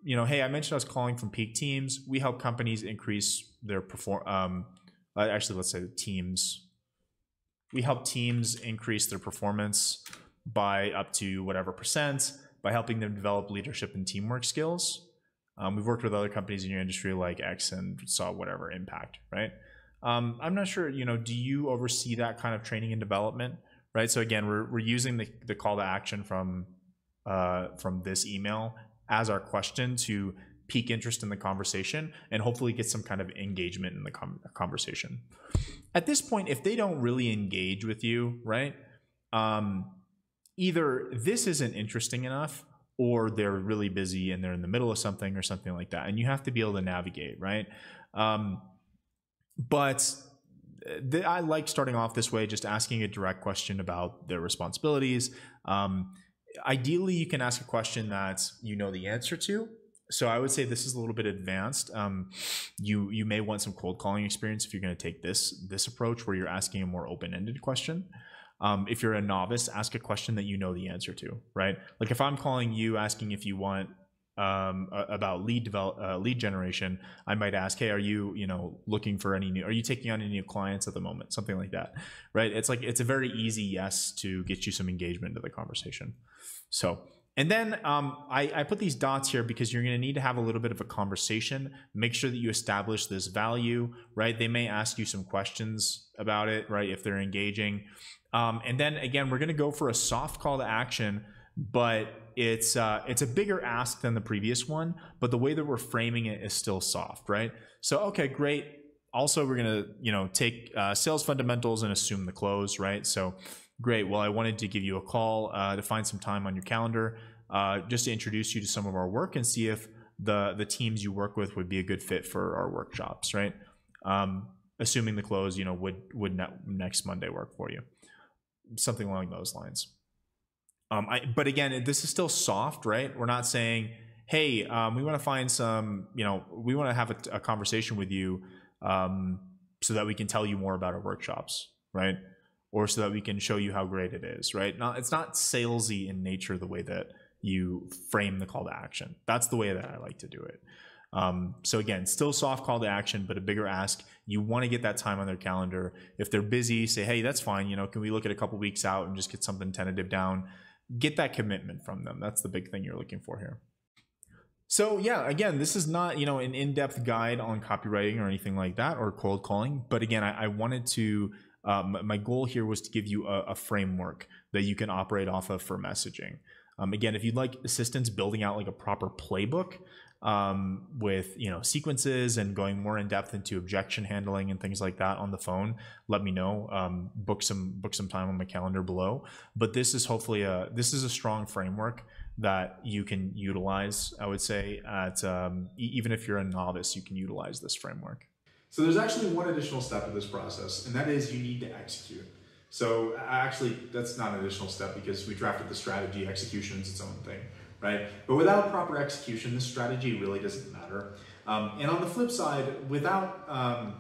Speaker 2: hey, I mentioned I was calling from Peak Teams. We help companies increase their let's say the teams. We help teams increase their performance by up to whatever percent by helping them develop leadership and teamwork skills. We've worked with other companies in your industry like X and saw whatever impact, right? I'm not sure, do you oversee that kind of training and development, right? So again, we're using the call to action from this email as our question to pique interest in the conversation and hopefully get some kind of engagement in the conversation. At this point, if they don't really engage with you, right? Either this isn't interesting enough or they're really busy and they're in the middle of something or something like that. And you have to be able to navigate, right? But I like starting off this way, just asking a direct question about their responsibilities. Ideally, you can ask a question that you know the answer to. So I would say this is a little bit advanced. You may want some cold calling experience if you're going to take this approach where you're asking a more open-ended question. If you're a novice, ask a question that you know the answer to, right? Like if I'm calling you asking if you want lead generation, I might ask, hey, are you, looking for are you taking on any new clients at the moment? Something like that, right? It's a very easy yes to get you some engagement into the conversation. So, and then I put these dots here because you're going to need to have a little bit of a conversation. Make sure that you establish this value, right? They may ask you some questions about it, right? If they're engaging. And then again, we're going to go for a soft call to action, but it's a bigger ask than the previous one, but the way that we're framing it is still soft, right? So, okay, great. Also, we're going to, take sales fundamentals and assume the close, right? So great. Well, I wanted to give you a call to find some time on your calendar just to introduce you to some of our work and see if the teams you work with would be a good fit for our workshops, right? Assuming the close, would next Monday work for you? Something along those lines. But again, this is still soft, right? We're not saying, hey, we want to find some, we want to have a conversation with you so that we can tell you more about our workshops, right? Or so that we can show you how great it is, right? It's not salesy in nature the way that you frame the call to action. That's the way that I like to do it. So again, still soft call to action, but a bigger ask. You want to get that time on their calendar. If they're busy, say, hey, that's fine. Can we look at a couple weeks out and just get something tentative down? Get that commitment from them. That's the big thing you're looking for here. So yeah, again, this is not, an in-depth guide on copywriting or anything like that or cold calling. But again, I wanted to, my goal here was to give you a framework that you can operate off of for messaging. Again, if you'd like assistance building out like a proper playbook with, sequences and going more in depth into objection handling and things like that on the phone, let me know. Book some time on my calendar below. But this is hopefully this is a strong framework that you can utilize. I would say at even if you're a novice, you can utilize this framework.
Speaker 1: So there's actually one additional step of this process, and that is you need to execute. So actually, that's not an additional step because we drafted the strategy. Execution is its own thing, right? But without proper execution, this strategy really doesn't matter. And on the flip side, without a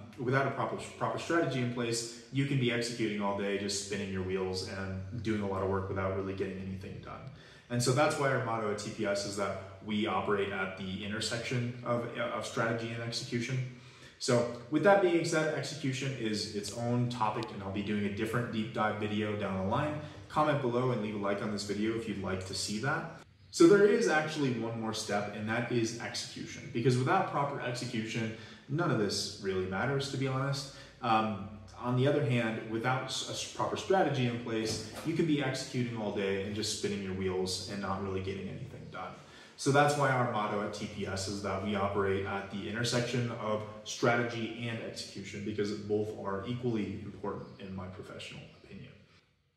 Speaker 1: proper strategy in place, you can be executing all day, just spinning your wheels and doing a lot of work without really getting anything done. And so that's why our motto at TPS is that we operate at the intersection of strategy and execution. So with that being said, execution is its own topic, and I'll be doing a different deep dive video down the line. Comment below and leave a like on this video if you'd like to see that. So there is actually one more step, and that is execution. Because without proper execution, none of this really matters, to be honest. On the other hand, without a proper strategy in place, you can be executing all day and just spinning your wheels and not really getting anything done. So that's why our motto at TPS is that we operate at the intersection of strategy and execution, because both are equally important in my professional opinion.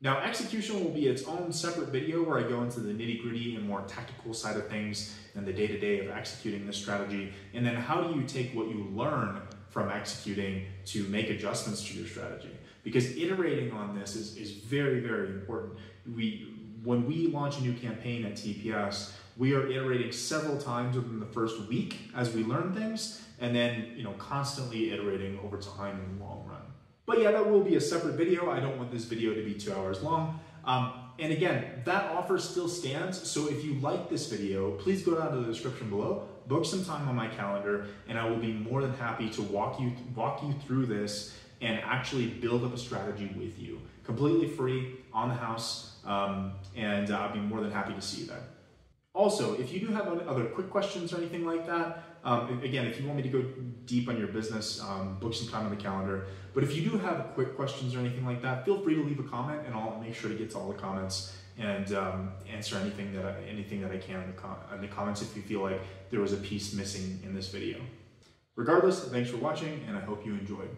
Speaker 1: Now, execution will be its own separate video where I go into the nitty-gritty and more tactical side of things and the day-to-day of executing this strategy. And then how do you take what you learn from executing to make adjustments to your strategy? Because iterating on this is very, very important. When we launch a new campaign at TPS, we are iterating several times within the first week as we learn things, and then constantly iterating over time in the long run. But yeah, that will be a separate video. I don't want this video to be 2 hours long. And again, that offer still stands. So if you like this video, please go down to the description below, book some time on my calendar, and I will be more than happy to walk you through this and actually build up a strategy with you. Completely free, on the house, and I'll be more than happy to see you there. Also, if you do have other quick questions or anything like that, again, if you want me to go deep on your business, book some time on the calendar. But if you do have quick questions or anything like that, feel free to leave a comment, and I'll make sure to get to all the comments and answer anything that I can in the comments if you feel like there was a piece missing in this video. Regardless, thanks for watching, and I hope you enjoyed.